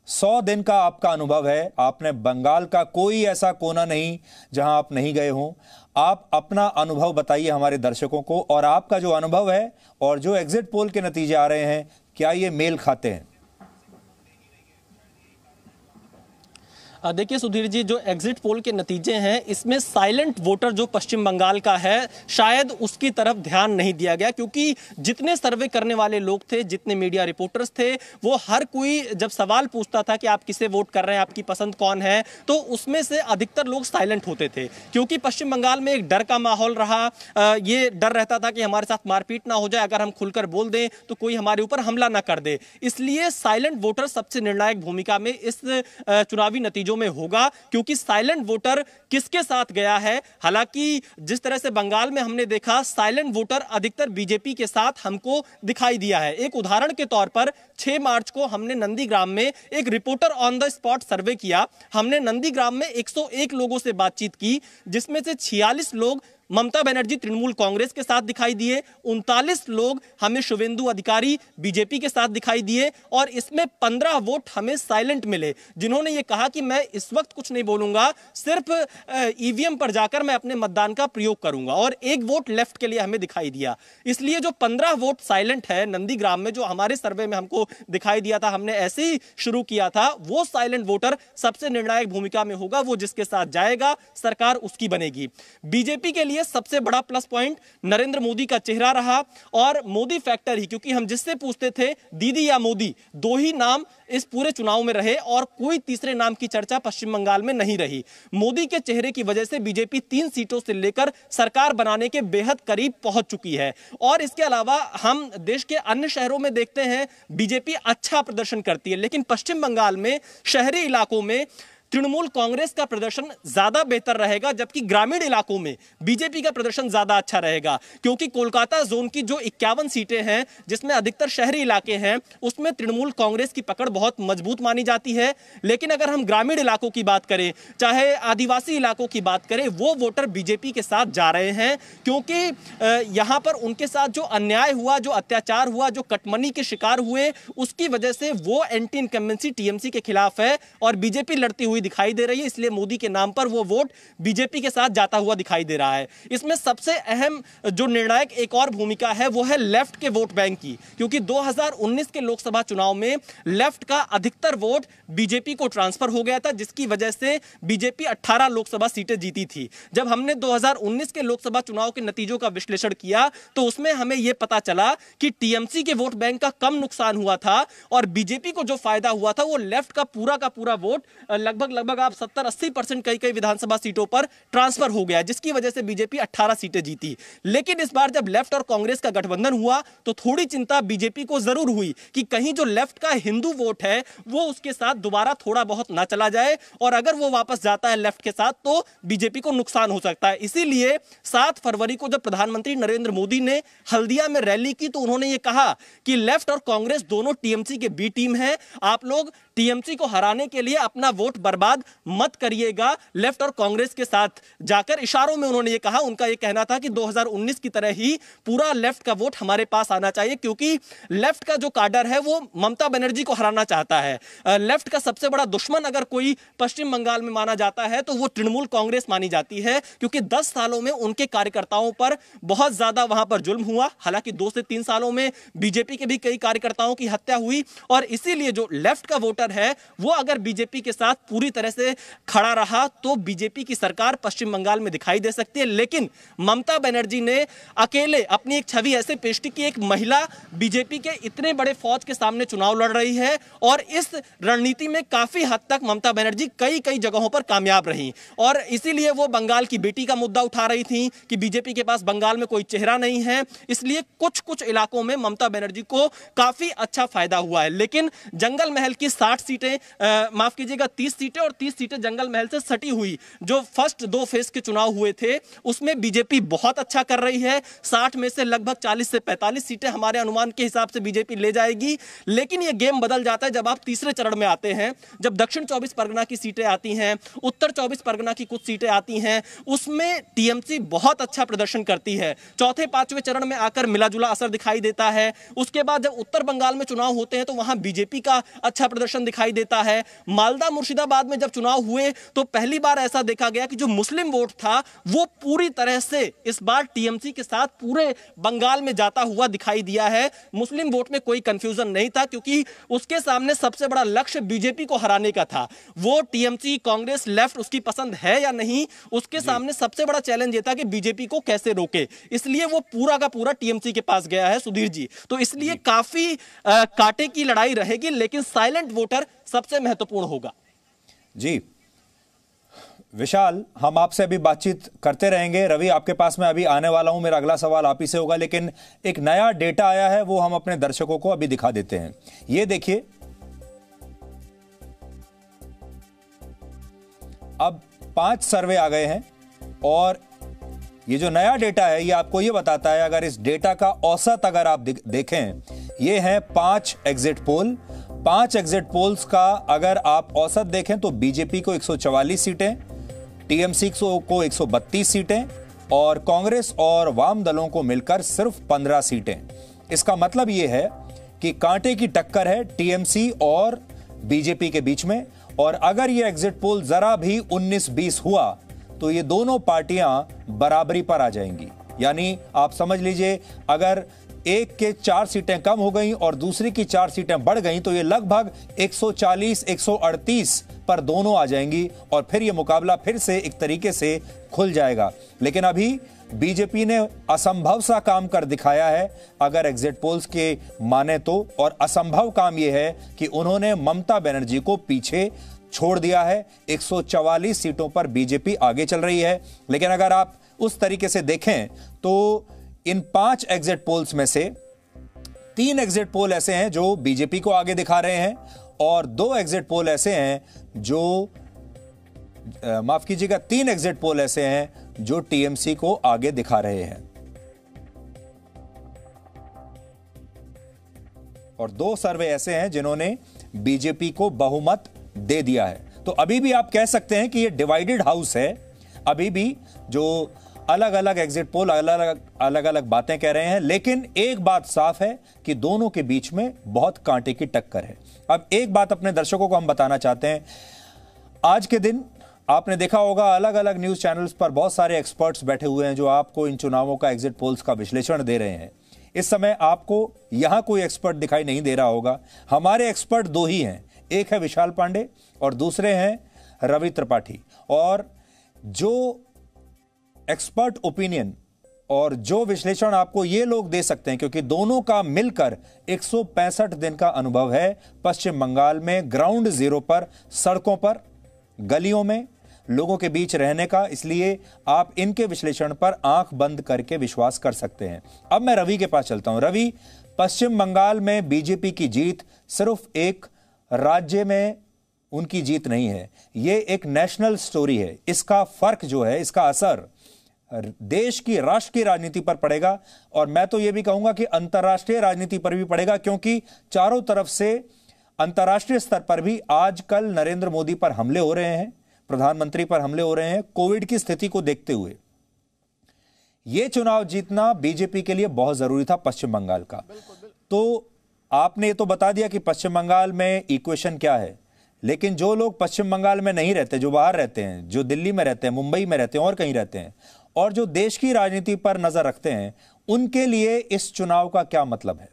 100 दिन का आपका अनुभव है, आपने बंगाल का कोई ऐसा कोना नहीं जहां आप नहीं गए हों। आप अपना अनुभव बताइए हमारे दर्शकों को, और आपका जो अनुभव है और जो एग्जिट पोल के नतीजे आ रहे हैं, क्या ये मेल खाते हैं? देखिए सुधीर जी, जो एग्जिट पोल के नतीजे हैं इसमें साइलेंट वोटर जो पश्चिम बंगाल का है शायद उसकी तरफ ध्यान नहीं दिया गया, क्योंकि जितने सर्वे करने वाले लोग थे, जितने मीडिया रिपोर्टर्स थे, वो हर कोई जब सवाल पूछता था कि आप किसे वोट कर रहे हैं, आपकी पसंद कौन है, तो उसमें से अधिकतर लोग साइलेंट होते थे। क्योंकि पश्चिम बंगाल में एक डर का माहौल रहा, ये डर रहता था कि हमारे साथ मारपीट ना हो जाए, अगर हम खुलकर बोल दें तो कोई हमारे ऊपर हमला ना कर दे। इसलिए साइलेंट वोटर सबसे निर्णायक भूमिका में इस चुनावी नतीजों में होगा, क्योंकि साइलेंट वोटर किसके साथ गया है। हालांकि जिस तरह से बंगाल में हमने देखा, साइलेंट वोटर अधिकतर बीजेपी के साथ हमको दिखाई दिया है। एक उदाहरण के तौर पर 6 मार्च को हमने नंदीग्राम में एक रिपोर्टर ऑन द स्पॉट सर्वे किया। हमने नंदीग्राम में 101 लोगों से बातचीत की, जिसमें से 46 लोग ममता बनर्जी तृणमूल कांग्रेस के साथ दिखाई दिए, 39 लोग हमें शुभेंदु अधिकारी बीजेपी के साथ दिखाई दिए, और इसमें 15 वोट हमें साइलेंट मिले, जिन्होंने ये कहा कि मैं इस वक्त कुछ नहीं बोलूंगा, सिर्फ ईवीएम पर जाकर मैं अपने मतदान का प्रयोग करूंगा। और 1 वोट लेफ्ट के लिए हमें दिखाई दिया। इसलिए जो 15 वोट साइलेंट है नंदीग्राम में, जो हमारे सर्वे में हमको दिखाई दिया था, हमने ऐसे ही शुरू किया था, वो साइलेंट वोटर सबसे निर्णायक भूमिका में होगा। वो जिसके साथ जाएगा सरकार उसकी बनेगी। बीजेपी के लिए सबसे बड़ा प्लस पॉइंट नरेंद्र मोदी का चेहरा रहा, और मोदी फैक्टर ही, क्योंकि हम जिससे पूछते थे दीदी या मोदी, 2 ही नाम इस पूरे चुनाव में रहे और कोई तीसरे नाम की चर्चा पश्चिम बंगाल में नहीं रही। मोदी के चेहरे की वजह से बीजेपी 3 सीटों से लेकर सरकार बनाने के बेहद करीब पहुंच चुकी है। और इसके अलावा हम देश के अन्य शहरों में देखते हैं बीजेपी अच्छा प्रदर्शन करती है, लेकिन पश्चिम बंगाल में शहरी इलाकों में तृणमूल कांग्रेस का प्रदर्शन ज्यादा बेहतर रहेगा, जबकि ग्रामीण इलाकों में बीजेपी का प्रदर्शन ज्यादा अच्छा रहेगा। क्योंकि कोलकाता जोन की जो 51 सीटें हैं, जिसमें अधिकतर शहरी इलाके हैं, उसमें तृणमूल कांग्रेस की पकड़ बहुत मजबूत मानी जाती है। लेकिन अगर हम ग्रामीण इलाकों की बात करें, चाहे आदिवासी इलाकों की बात करें, वो वोटर बीजेपी के साथ जा रहे हैं, क्योंकि यहां पर उनके साथ जो अन्याय हुआ, जो अत्याचार हुआ, जो कटमनी के शिकार हुए, उसकी वजह से वो एंटी इनकम्बेंसी टीएमसी के खिलाफ है और बीजेपी लड़ती हुई दिखाई दे रही है, इसलिए मोदी के नाम पर वो वोट बीजेपी के साथ जाता हुआ दिखाई दे रहा है। इसमें सबसे अहम जो निर्णायक एक और भूमिका है वो है लेफ्ट के वोट बैंक की, क्योंकि 2019 के लोकसभा चुनाव में लेफ्ट का अधिकतर वोट बीजेपी को ट्रांसफर हो गया था, जिसकी वजह से बीजेपी 18 लोकसभा सीटें जीती थी। जब हमने 2019 के लोकसभा चुनाव के नतीजों का विश्लेषण किया तो उसमें हमें यह पता चला कि टीएमसी के वोट बैंक का कम नुकसान हुआ था और बीजेपी को जो फायदा हुआ था वो लेफ्ट का पूरा वोट लगभग आप 70-80% कई विधानसभा सीटों पर ट्रांसफर हो गया, जिसकी वजह से बीजेपी 18 सीटें जीती। लेकिन इस बार जब लेफ्ट और कांग्रेस का गठबंधन हुआ तो थोड़ी चिंता बीजेपी को जरूर हुई कि कहीं जो लेफ्ट का हिंदू वोट है वो उसके साथ दोबारा थोड़ा बहुत ना चला जाए, और अगर वो वापस जाता है लेफ्ट के साथ तो बीजेपी को नुकसान हो सकता है। इसीलिए 7 फरवरी को जब प्रधानमंत्री नरेंद्र मोदी ने हल्दिया में रैली की तो उन्होंने ये कहा कि लेफ्ट और कांग्रेस दोनों टीएमसी के बी टीम है, आप लोग टीएमसी को हराने के लिए अपना वोट बर्बाद मत करिएगा लेफ्ट और कांग्रेस के साथ जाकर। इशारों में उन्होंने ये कहा, उनका ये कहना था कि 2019 की तरह ही पूरा लेफ्ट का वोट हमारे पास आना चाहिए, क्योंकि लेफ्ट का जो काडर है वो ममता बनर्जी को हराना चाहता है। लेफ्ट का सबसे बड़ा दुश्मन अगर कोई पश्चिम बंगाल में माना जाता है तो वो तृणमूल कांग्रेस मानी जाती है, क्योंकि 10 सालों में उनके कार्यकर्ताओं पर बहुत ज्यादा वहां पर जुल्म हुआ। हालांकि 2 से 3 सालों में बीजेपी के भी कई कार्यकर्ताओं की हत्या हुई, और इसीलिए जो लेफ्ट का वोटर है वो अगर बीजेपी के साथ पूरी तरह से खड़ा रहा तो बीजेपी की सरकार पश्चिम बंगाल में दिखाई दे सकती है। लेकिन ममता बनर्जी ने अकेले अपनी एक छवि ऐसे पेश की कि एक महिला बीजेपी के इतने बड़े फौज के सामने चुनाव लड़ रही है, और इस रणनीति में काफी हद तक ममता बनर्जी कई जगहों पर कामयाब रही। और इसीलिए वो बंगाल की बेटी का मुद्दा उठा रही थी कि बीजेपी के पास बंगाल में कोई चेहरा नहीं है, इसलिए कुछ इलाकों में ममता बनर्जी को काफी अच्छा फायदा हुआ है। लेकिन जंगल महल की 60 सीटें, माफ कीजिएगा 30 सीटें और 30 सीटें जंगल महल से सटी हुई जो फर्स्ट 2 फेज के चुनाव हुए थे उसमें बीजेपी बहुत अच्छा कर रही है। 60 में से लगभग 40 से 45 सीटें हमारे अनुमान के हिसाब से बीजेपी ले जाएगी। लेकिन यह गेम बदल जाता है जब आप तीसरे चरण में आते हैं, जब दक्षिण 24 परगना की सीटें आती हैं, उत्तर 24 परगना की कुछ सीटें आती हैं, उसमें टीएमसी बहुत अच्छा प्रदर्शन करती है। चौथे 5वें चरण में आकर मिलाजुला असर दिखाई देता है। उसके बाद जब उत्तर बंगाल में चुनाव होते हैं तो वहां बीजेपी का अच्छा प्रदर्शन दिखाई देता है। मालदा मुर्शिदाबाद में जब चुनाव हुए तो पहली बार ऐसा देखा गया कि जो मुस्लिम वोट था वो पूरी तरह से इस बार टीएमसी के साथ पूरे बंगाल में जाता हुआ दिखाई दिया है। मुस्लिम वोट में कोई कंफ्यूजन नहीं था, क्योंकि उसके सामने सबसे बड़ा लक्ष्य बीजेपी को हराने का था। वो टीएमसी, कांग्रेस, लेफ्ट उसकी पसंद है या नहीं, उसके सामने सबसे बड़ा चैलेंज ये था कि बीजेपी को कैसे रोके, इसलिए वो पूरा का पूरा टीएमसी के पास गया है सुधीर जी। तो इसलिए काफी कांटे की लड़ाई रहेगी, लेकिन साइलेंट वोटर सबसे महत्वपूर्ण होगा। जी विशाल, हम आपसे अभी बातचीत करते रहेंगे। रवि, आपके पास मैं अभी आने वाला हूं, मेरा अगला सवाल आप ही से होगा, लेकिन एक नया डेटा आया है वो हम अपने दर्शकों को अभी दिखा देते हैं। ये देखिए, अब 5 सर्वे आ गए हैं और ये जो नया डेटा है ये आपको ये बताता है, अगर इस डेटा का औसत अगर आप देखें, ये है 5 एग्जिट पोल। 5 एग्जिट पोल्स का अगर आप औसत देखें तो बीजेपी को 144 सीटें, टीएमसी को 132 सीटें और कांग्रेस और वाम दलों को मिलकर सिर्फ 15 सीटें। इसका मतलब यह है कि कांटे की टक्कर है टीएमसी और बीजेपी के बीच में। और अगर यह एग्जिट पोल जरा भी 19-20 हुआ तो ये दोनों पार्टियां बराबरी पर आ जाएंगी। यानी आप समझ लीजिए, अगर एक के 4 सीटें कम हो गई और दूसरी की 4 सीटें बढ़ गई तो ये लगभग 140-138 पर दोनों आ जाएंगी और फिर ये मुकाबला फिर से एक तरीके से खुल जाएगा। लेकिन अभी बीजेपी ने असंभव सा काम कर दिखाया है अगर एग्जिट पोल्स के माने तो, और असंभव काम यह है कि उन्होंने ममता बनर्जी को पीछे छोड़ दिया है। 144 सीटों पर बीजेपी आगे चल रही है। लेकिन अगर आप उस तरीके से देखें तो इन 5 एग्जिट पोल्स में से 3 एग्जिट पोल ऐसे हैं जो बीजेपी को आगे दिखा रहे हैं और 2 एग्जिट पोल ऐसे हैं जो माफ कीजिएगा 3 एग्जिट पोल ऐसे हैं जो टीएमसी को आगे दिखा रहे हैं और 2 सर्वे ऐसे हैं जिन्होंने बीजेपी को बहुमत दे दिया है। तो अभी भी आप कह सकते हैं कि यह डिवाइडेड हाउस है। अभी भी जो अलग अलग एग्जिट पोल अलग अलग बातें कह रहे हैं, लेकिन एक बात साफ है कि दोनों के बीच में बहुत कांटे की टक्कर है। अब एक बात अपने दर्शकों को हम बताना चाहते हैं, आज के दिन आपने देखा होगा अलग अलग न्यूज चैनल्स पर बहुत सारे एक्सपर्ट्स बैठे हुए हैं जो आपको इन चुनावों का एग्जिट पोल्स का विश्लेषण दे रहे हैं। इस समय आपको यहां कोई एक्सपर्ट दिखाई नहीं दे रहा होगा। हमारे एक्सपर्ट दो ही हैं, एक है विशाल पांडे और दूसरे हैं रवि त्रिपाठी। और जो एक्सपर्ट ओपिनियन और जो विश्लेषण आपको ये लोग दे सकते हैं, क्योंकि दोनों का मिलकर 165 दिन का अनुभव है पश्चिम बंगाल में ग्राउंड जीरो पर, सड़कों पर, गलियों में लोगों के बीच रहने का, इसलिए आप इनके विश्लेषण पर आंख बंद करके विश्वास कर सकते हैं। अब मैं रवि के पास चलता हूं। रवि, पश्चिम बंगाल में बीजेपी की जीत सिर्फ एक राज्य में उनकी जीत नहीं है, यह एक नेशनल स्टोरी है। इसका फर्क जो है, इसका असर देश की, राष्ट्र की राजनीति पर पड़ेगा और मैं तो यह भी कहूंगा कि अंतर्राष्ट्रीय राजनीति पर भी पड़ेगा, क्योंकि चारों तरफ से अंतर्राष्ट्रीय स्तर पर भी आजकल नरेंद्र मोदी पर हमले हो रहे हैं, प्रधानमंत्री पर हमले हो रहे हैं कोविड की स्थिति को देखते हुए। यह चुनाव जीतना बीजेपी के लिए बहुत जरूरी था पश्चिम बंगाल का। तो आपने ये तो बता दिया कि पश्चिम बंगाल में इक्वेशन क्या है, लेकिन जो लोग पश्चिम बंगाल में नहीं रहते, जो बाहर रहते हैं, जो दिल्ली में रहते हैं, मुंबई में रहते हैं और कहीं रहते हैं, और जो देश की राजनीति पर नजर रखते हैं, उनके लिए इस चुनाव का क्या मतलब है?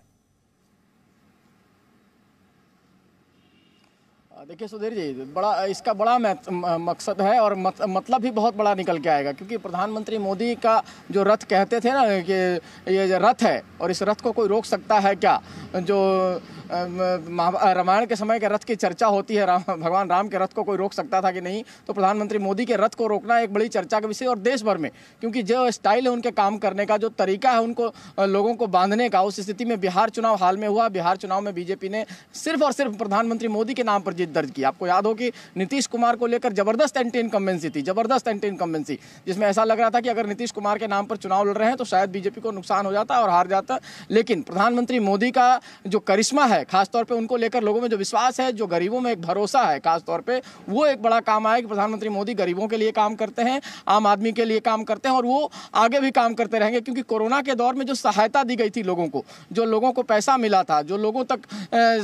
देखिए सुधीर जी, इसका बड़ा मकसद है और मतलब भी बहुत बड़ा निकल के आएगा, क्योंकि प्रधानमंत्री मोदी का जो रथ कहते थे ना कि ये रथ है और इस रथ को कोई रोक सकता है क्या, जो रामायण के समय के रथ की चर्चा होती है, भगवान राम के रथ को कोई रोक सकता था कि नहीं, तो प्रधानमंत्री मोदी के रथ को रोकना एक बड़ी चर्चा का विषय और देश भर में, क्योंकि जो स्टाइल है उनके काम करने का, जो तरीका है उनको लोगों को बांधने का, उस स्थिति में बिहार चुनाव हाल में हुआ। बिहार चुनाव में बीजेपी ने सिर्फ और सिर्फ प्रधानमंत्री मोदी के नाम पर जीत दर्ज की। आपको याद हो कि नीतीश कुमार को लेकर जबरदस्त एंटी इनकम्बेंसी थी, जबरदस्त एंटी इनकम्बेंसी, जिसमें ऐसा लग रहा था कि अगर नीतीश कुमार के नाम पर चुनाव लड़ रहे हैं तो शायद बीजेपी को नुकसान हो जाता और हार जाता। लेकिन प्रधानमंत्री मोदी का जो करिश्मा है, खासतौर पे उनको लेकर लोगों में जो विश्वास है, जो गरीबों में एक भरोसा है, खासतौर पे वो एक बड़ा काम आया कि प्रधानमंत्री मोदी गरीबों के लिए काम करते हैं, आम आदमी के लिए काम करते हैं और वो आगे भी काम करते रहेंगे। क्योंकि कोरोना के दौर में जो सहायता दी गई थी लोगों को, जो लोगों को पैसा मिला था, जो लोगों तक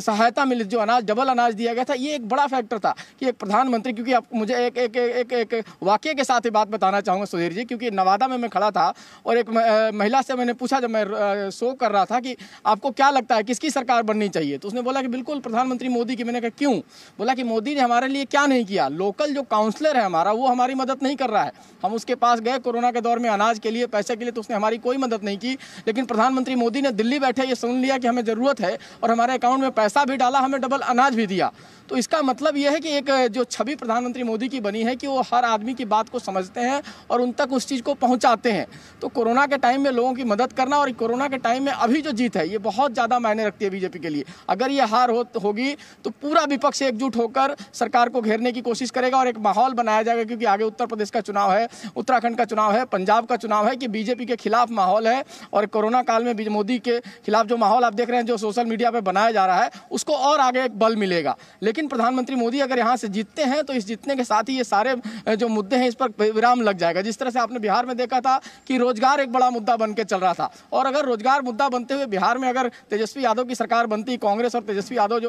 सहायता मिली, जो अनाज, डबल अनाज दिया गया था, ये एक बड़ा फैक्टर था कि एक प्रधानमंत्री, क्योंकि आप मुझे एक वाकये के साथ ही बात बताना चाहूंगा सुधीर जी, क्योंकि नवादा में मैं खड़ा था और एक महिला से मैंने पूछा जब मैं शो कर रहा था कि आपको क्या लगता है किसकी सरकार बननी चाहिए, तो उसने बोला कि बिल्कुल प्रधानमंत्री मोदी की। मैंने कहा क्यों? बोला कि मोदी ने हमारे लिए क्या नहीं किया, लोकल जो काउंसलर है हमारा वो हमारी मदद नहीं कर रहा है। हम उसके पास गए कोरोना के दौर में अनाज के लिए, पैसे के लिए, तो उसने हमारी कोई मदद नहीं की। लेकिन प्रधानमंत्री मोदी ने दिल्ली बैठे ये सुन लिया कि हमें जरूरत है और हमारे अकाउंट में पैसा भी डाला, हमें डबल अनाज भी दिया। तो इसका मतलब यह है कि एक जो छवि प्रधानमंत्री मोदी की बनी है कि वो हर आदमी की बात को समझते हैं और उन तक उस चीज़ को पहुंचाते हैं। तो कोरोना के टाइम में लोगों की मदद करना और कोरोना के टाइम में अभी जो जीत है ये बहुत ज़्यादा मायने रखती है बीजेपी के लिए। अगर ये हार होगी तो पूरा विपक्ष एकजुट होकर सरकार को घेरने की कोशिश करेगा और एक माहौल बनाया जाएगा, क्योंकि आगे उत्तर प्रदेश का चुनाव है, उत्तराखंड का चुनाव है, पंजाब का चुनाव है, कि बीजेपी के खिलाफ माहौल है। और कोरोना काल में मोदी के खिलाफ जो माहौल आप देख रहे हैं, जो सोशल मीडिया पर बनाया जा रहा है, उसको और आगे एक बल मिलेगा। लेकिन प्रधानमंत्री मोदी अगर यहाँ से जीतते हैं तो इस जीतने के साथ ही ये सारे जो मुद्दे हैं इस पर विराम लग जाएगा। जिस तरह से आपने बिहार में देखा था कि रोजगार एक बड़ा मुद्दा बन के चल रहा था, और अगर रोजगार मुद्दा बनते हुए बिहार में अगर तेजस्वी यादव की सरकार बनती, कांग्रेस और तेजस्वी यादव जो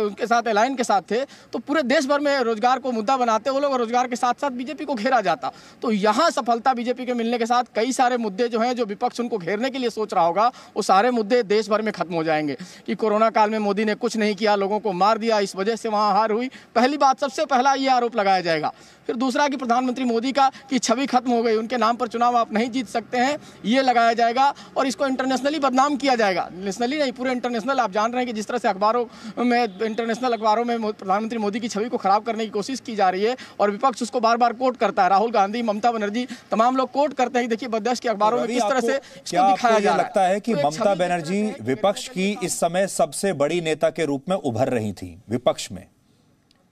उनके साथ अलायन के साथ थे, तो पूरे देश भर में रोजगार को मुद्दा बनाते वो लोग, और रोजगार के साथ साथ बीजेपी को घेरा जाता। तो यहाँ सफलता बीजेपी के मिलने के साथ कई सारे मुद्दे जो हैं, जो विपक्ष उनको घेरने के लिए सोच रहा होगा, वो सारे मुद्दे देश भर में खत्म हो जाएंगे। कि कोरोना काल में मोदी ने कुछ नहीं किया, लोगों को मार दिया, इस वजह से वहाँ हार हुई, पहली बात, सबसे पहला ये आरोप लगाया जाएगा। फिर दूसरा कि प्रधानमंत्री मोदी की छवि खत्म हो गई, उनके नाम पर चुनाव आप नहीं जीत सकते हैं, ये लगाया जाएगा। और इसको इंटरनेशनली बदनाम किया जाएगा, नेशनली नहीं, पूरे इंटरनेशनल। आप जान रहे हैं कि जिस तरह से अखबारों में, इंटरनेशनल अखबारों में प्रधानमंत्री मोदी की छवि को खराब करने की कोशिश की जा रही है और विपक्ष उसको बार बार कोट करता है। राहुल गांधी, ममता बनर्जी, तमाम लोग कोट करते हैं कि देखिए देश के अखबारों में किस तरह से इसको दिखाया जा रहा है। लगता है कि ममता बनर्जी विपक्ष की इस समय सबसे बड़ी नेता के रूप में उभर रही थी विपक्ष में,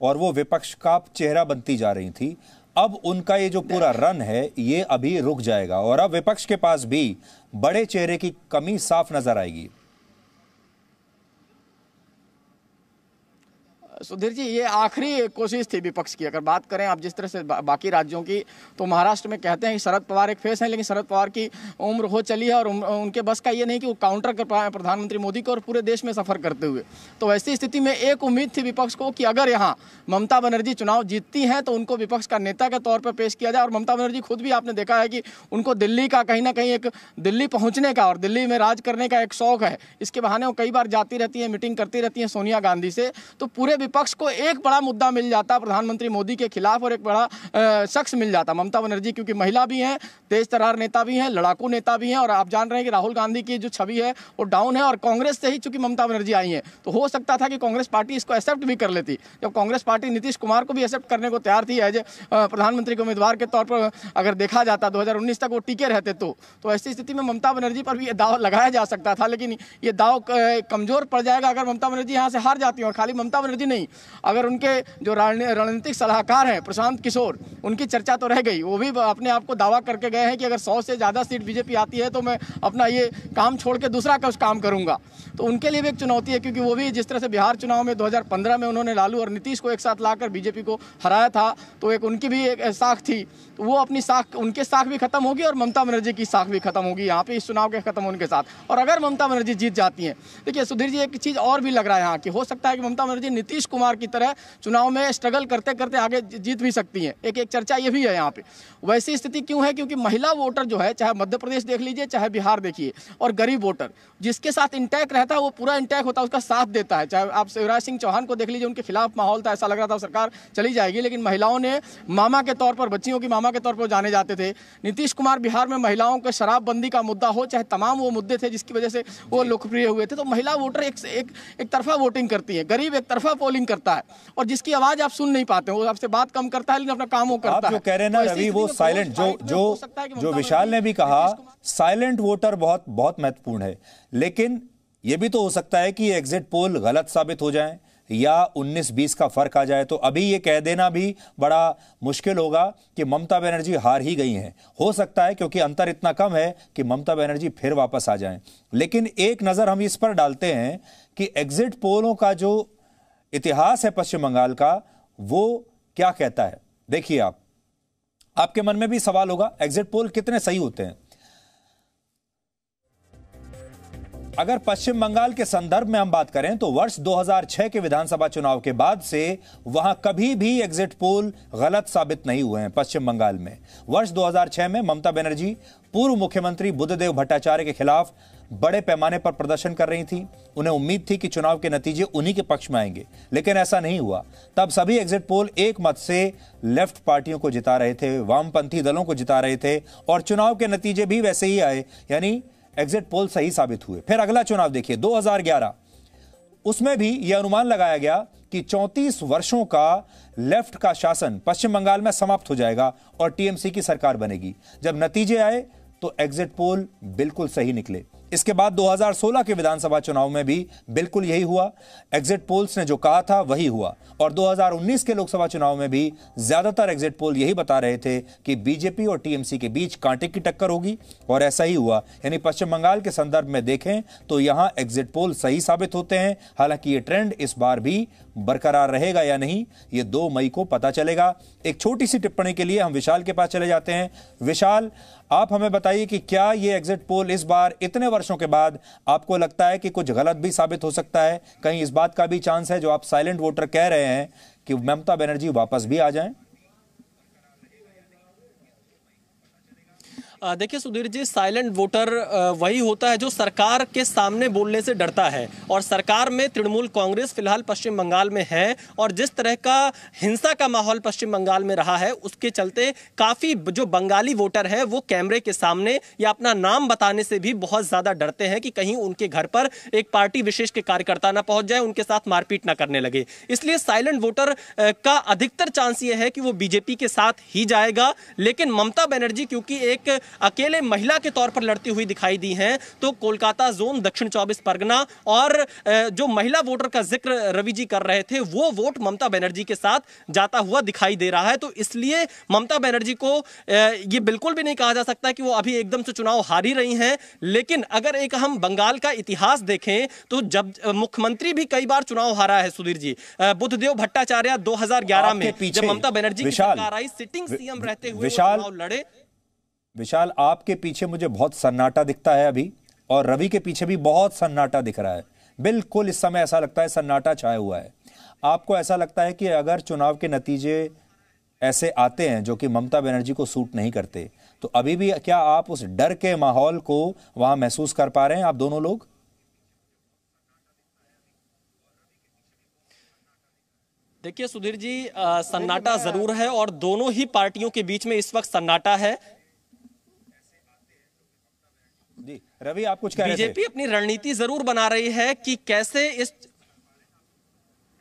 और वो विपक्ष का चेहरा बनती जा रही थी। अब उनका ये जो पूरा रन है ये अभी रुक जाएगा और अब विपक्ष के पास भी बड़े चेहरे की कमी साफ नजर आएगी। सुधीर जी, ये आखिरी कोशिश थी विपक्ष की। अगर बात करें आप जिस तरह से बाकी राज्यों की, तो महाराष्ट्र में कहते हैं कि शरद पवार एक फेस है, लेकिन शरद पवार की उम्र हो चली है और उनके बस का ये नहीं कि वो काउंटर कर पाए प्रधानमंत्री मोदी को और पूरे देश में सफर करते हुए। तो ऐसी स्थिति में एक उम्मीद थी विपक्ष को कि अगर यहाँ ममता बनर्जी चुनाव जीतती हैं तो उनको विपक्ष का नेता के तौर पर पेश किया जाए। और ममता बनर्जी खुद भी आपने देखा है कि उनको दिल्ली का कहीं ना कहीं एक दिल्ली पहुंचने का और दिल्ली में राज करने का एक शौक है। इसके बहाने वो कई बार जाती रहती है, मीटिंग करती रहती है सोनिया गांधी से। तो पूरे विपक्ष को एक बड़ा मुद्दा मिल जाता प्रधानमंत्री मोदी के खिलाफ और एक बड़ा शख्स मिल जाता ममता बनर्जी, क्योंकि महिला भी हैं, तेज तर्रार नेता भी हैं, लड़ाकू नेता भी हैं। और आप जान रहे हैं कि राहुल गांधी की जो छवि है वो डाउन है और कांग्रेस से ही चूंकि ममता बनर्जी आई है तो हो सकता था कि कांग्रेस पार्टी इसको एक्सेप्ट भी कर लेती। जब कांग्रेस पार्टी नीतीश कुमार को भी एक्सेप्ट करने को तैयार थी एज ए प्रधानमंत्री के उम्मीदवार के तौर पर, अगर देखा जाता 2019 तक वो टिके रहते तो ऐसी स्थिति में ममता बनर्जी पर भी ये दाव लगाया जा सकता था। लेकिन ये दाव कमजोर पड़ जाएगा अगर ममता बनर्जी यहाँ से हार जाती है। और खाली ममता बनर्जी नहीं, अगर उनके जो रणनीतिक सलाहकार हैं प्रशांत किशोर, उनकी चर्चा तो रह गई। वो भी अपने आप को दावा करके गए हैं कि अगर 100 से ज़्यादा सीट बीजेपी आती है तो मैं अपना ये काम छोड़ के दूसरा कुछ काम करूंगा। तो उनके लिए भी एक चुनौती है, क्योंकि वो भी जिस तरह से बिहार चुनाव में 2015 में उन्होंने लालू और नीतीश को एक साथ लाकर बीजेपी को हराया था, तो एक उनकी भी एक साख थी। तो वो अपनी साख, उनके साख भी खत्म होगी और ममता बनर्जी की साख भी खत्म होगी यहाँ पे इस चुनाव के खत्म होने के साथ। और अगर ममता बनर्जी जीत जाती हैं, देखिए सुधीर जी, एक चीज़ और भी लग रहा है यहाँ की, हो सकता है कि ममता बनर्जी नीतीश कुमार की तरह चुनाव में स्ट्रगल करते करते आगे जीत भी सकती हैं। एक चर्चा ये भी है यहाँ पे। वैसी स्थिति क्यों है? क्योंकि महिला वोटर जो है, चाहे मध्य प्रदेश देख लीजिए चाहे बिहार देखिए, और गरीब वोटर जिसके साथ इंटैक्ट रहता है वो पूरा इंटैक्ट होता है, उसका साथ देता है। चाहे आप शिवराज सिंह चौहान को देख लीजिए, उनके खिलाफ माहौल था, ऐसा लग रहा था सरकार चली जाएगी, लेकिन महिलाओं ने मामा के तौर पर, बच्चियों की मामा के तौर पर जाने जाते थे। नीतीश कुमार बिहार में महिलाओं के शराबबंदी का मुद्दा हो, चाहे तमाम वो मुद्दे थे जिसकी वजह से वो लोकप्रिय हुए थे। तो महिला वोटर एक तरफा वोटिंग करती है, गरीब एक तरफा पोलिंग करता है, और जिसकी आवाज आप सुन नहीं पाते, वो आपसे बात कम करता है लेकिन अपना काम वो करता है। आप जो कह रहे हैं ना रवि, वो साइलेंट, जो विशाल ने भी कहा, साइलेंट वोटर बहुत बहुत महत्वपूर्ण है। लेकिन यह भी तो हो सकता है कि एग्जिट पोल गलत साबित हो जाए या 19-20 का फर्क आ जाए, तो अभी ये कह देना भी बड़ा मुश्किल होगा कि ममता बनर्जी हार ही गई हैं। हो सकता है क्योंकि अंतर इतना कम है कि ममता बनर्जी फिर वापस आ जाएं। लेकिन एक नजर हम इस पर डालते हैं कि एग्जिट पोलों का जो इतिहास है पश्चिम बंगाल का, वो क्या कहता है। देखिए, आपके मन में भी सवाल होगा, एग्जिट पोल कितने सही होते हैं। अगर पश्चिम बंगाल के संदर्भ में हम बात करें तो वर्ष 2006 के विधानसभा चुनाव के बाद से वहां कभी भी एग्जिट पोल गलत साबित नहीं हुए हैं पश्चिम बंगाल में। वर्ष 2006 में ममता बनर्जी पूर्व मुख्यमंत्री बुद्धदेव भट्टाचार्य के खिलाफ बड़े पैमाने पर प्रदर्शन कर रही थी। उन्हें उम्मीद थी कि चुनाव के नतीजे उन्हीं के पक्ष में आएंगे, लेकिन ऐसा नहीं हुआ। तब सभी एग्जिट पोल एक मत से लेफ्ट पार्टियों को जिता रहे थे, वामपंथी दलों को जिता रहे थे, और चुनाव के नतीजे भी वैसे ही आए, यानी एग्जिट पोल सही साबित हुए। फिर अगला चुनाव देखिए 2011, उसमें भी यह अनुमान लगाया गया कि 34 वर्षों का लेफ्ट का शासन पश्चिम बंगाल में समाप्त हो जाएगा और टीएमसी की सरकार बनेगी। जब नतीजे आए तो एग्जिट पोल बिल्कुल सही निकले। इसके बाद 2016 के विधानसभा चुनाव में भी बिल्कुल यही हुआ। एग्जिट पोल्स ने जो कहा था वही हुआ, और 2019 के लोकसभा चुनाव में भी ज्यादातर एग्जिट पोल यही बता रहे थे कि बीजेपी और टीएमसी के बीच कांटे की टक्कर होगी, और ऐसा ही हुआ। यानी पश्चिम बंगाल के संदर्भ में देखें तो यहां एग्जिट पोल सही साबित होते हैं। हालांकि ये ट्रेंड इस बार भी बरकरार रहेगा या नहीं, ये 2 मई को पता चलेगा। एक छोटी सी टिप्पणी के लिए हम विशाल के पास चले जाते हैं। विशाल, आप हमें बताइए कि क्या ये एग्जिट पोल इस बार इतने वर्षों के बाद आपको लगता है कि कुछ गलत भी साबित हो सकता है? कहीं इस बात का भी चांस है, जो आप साइलेंट वोटर कह रहे हैं, कि ममता बनर्जी वापस भी आ जाएं? देखिए सुधीर जी, साइलेंट वोटर वही होता है जो सरकार के सामने बोलने से डरता है, और सरकार में तृणमूल कांग्रेस फिलहाल पश्चिम बंगाल में है, और जिस तरह का हिंसा का माहौल पश्चिम बंगाल में रहा है उसके चलते काफी जो बंगाली वोटर है वो कैमरे के सामने या अपना नाम बताने से भी बहुत ज्यादा डरते हैं कि कहीं उनके घर पर एक पार्टी विशेष के कार्यकर्ता ना पहुंच जाए, उनके साथ मारपीट ना करने लगे। इसलिए साइलेंट वोटर का अधिकतर चांस यह है कि वो बीजेपी के साथ ही जाएगा। लेकिन ममता बनर्जी क्योंकि एक अकेले महिला के तौर पर लड़ती हुई दिखाई दी हैं, तो कोलकाता जोन, दक्षिण 24 परगना और जो महिला वोटर का जिक्र रवि जी कर रहे थे, वो वोट ममता बनर्जी के साथ जाता हुआ दिखाई दे रहा है। तो इसलिए ममता बनर्जी को ये बिल्कुल भी नहीं कहा जा सकता कि वो अभी एकदम से चुनाव हारी रही हैं। लेकिन अगर एक हम बंगाल का इतिहास देखें तो जब मुख्यमंत्री भी कई बार चुनाव हारा है सुधीर जी। बुद्धदेव भट्टाचार्य 2011 में जब ममता बनर्जी की सरकार आई, सिटिंग सीएम रहते हुए चुनाव लड़े। विशाल, आपके पीछे मुझे बहुत सन्नाटा दिखता है अभी, और रवि के पीछे भी बहुत सन्नाटा दिख रहा है। बिल्कुल इस समय ऐसा लगता है सन्नाटा छाया हुआ है। आपको ऐसा लगता है कि अगर चुनाव के नतीजे ऐसे आते हैं जो कि ममता बनर्जी को सूट नहीं करते, तो अभी भी क्या आप उस डर के माहौल को वहां महसूस कर पा रहे हैं, आप दोनों लोग? देखिए सुधीर जी, सन्नाटा जरूर है और दोनों ही पार्टियों के बीच में इस वक्त सन्नाटा है। जी रवि, आप कुछ कह रहे थे? बीजेपी अपनी रणनीति जरूर बना रही है कि कैसे इस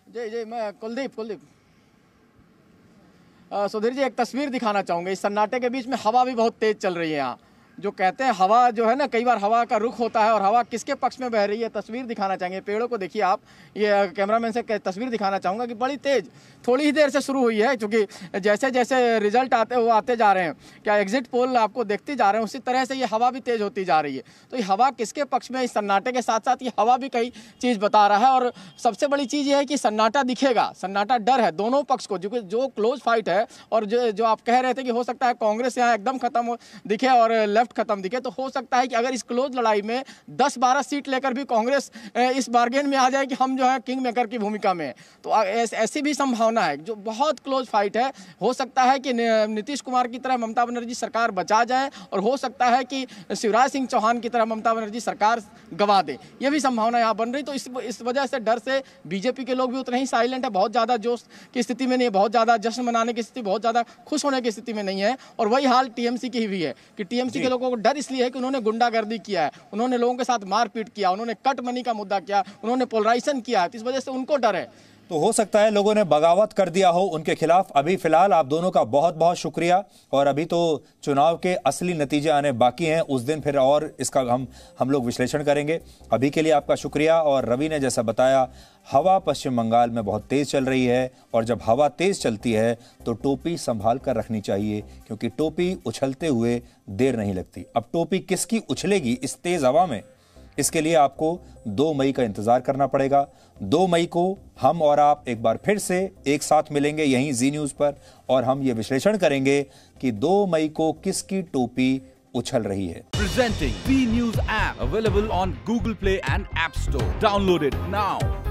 जी मैं कुलदीप सुधीर जी, एक तस्वीर दिखाना चाहूंगा। इस सन्नाटे के बीच में हवा भी बहुत तेज चल रही है। यहाँ जो कहते हैं हवा जो है ना, कई बार हवा का रुख होता है और हवा किसके पक्ष में बह रही है, तस्वीर दिखाना चाहेंगे। पेड़ों को देखिए आप, ये कैमरामैन से तस्वीर दिखाना चाहूँगा कि बड़ी तेज थोड़ी ही देर से शुरू हुई है, क्योंकि जैसे जैसे रिजल्ट आते जा रहे हैं, क्या एग्जिट पोल आपको देखते जा रहे हैं, उसी तरह से ये हवा भी तेज होती जा रही है। तो ये हवा किसके पक्ष में, इस सन्नाटे के साथ साथ ये हवा भी कई चीज़ बता रहा है। और सबसे बड़ी चीज़ ये है कि सन्नाटा दिखेगा, सन्नाटा डर है दोनों पक्ष को, जो क्लोज फाइट है। और जो आप कह रहे थे कि हो सकता है कांग्रेस यहाँ एकदम खत्म दिखे और लेफ्ट खत्म दिखे, तो हो सकता है कि अगर इस क्लोज लड़ाई में 10-12 सीट लेकर भी कांग्रेस इस बार्गेन में आ जाए कि हम जो है किंग मेकर की भूमिका में, तो ऐसी भी संभावना है। जो बहुत क्लोज फाइट है, हो सकता है कि नीतीश कुमार की तरह ममता बनर्जी सरकार बचा जाए, और हो सकता है कि शिवराज सिंह चौहान की तरह ममता बनर्जी सरकार गंवा दे, यह भी संभावना यहाँ बन रही। तो इस वजह से डर से बीजेपी के लोग भी उतने ही साइलेंट है, बहुत ज्यादा जोश की स्थिति में नहीं, बहुत ज्यादा जश्न मनाने की स्थिति, बहुत ज्यादा खुश होने की स्थिति में नहीं है। और वही हाल टीएमसी की भी है कि टीएमसी के लोगों को डर इसलिए है कि उन्होंने गुंडागर्दी किया है, उन्होंने लोगों के साथ मारपीट किया, उन्होंने कट मनी का मुद्दा किया, उन्होंने पोलराइजेशन किया है, तो इस वजह से उनको डर है। तो हो सकता है लोगों ने बगावत कर दिया हो उनके खिलाफ। अभी फिलहाल आप दोनों का बहुत बहुत शुक्रिया, और अभी तो चुनाव के असली नतीजे आने बाकी हैं, उस दिन फिर और इसका हम लोग विश्लेषण करेंगे। अभी के लिए आपका शुक्रिया। और रवि ने जैसा बताया, हवा पश्चिम बंगाल में बहुत तेज चल रही है, और जब हवा तेज चलती है तो टोपी संभाल कर रखनी चाहिए, क्योंकि टोपी उछलते हुए देर नहीं लगती। अब टोपी किसकी उछलेगी इस तेज हवा में, इसके लिए आपको 2 मई का इंतजार करना पड़ेगा। 2 मई को हम और आप एक बार फिर से एक साथ मिलेंगे यहीं जी न्यूज पर, और हम ये विश्लेषण करेंगे कि 2 मई को किसकी टोपी उछल रही है। Presenting Zee News app available on Google Play and App Store. Download it now.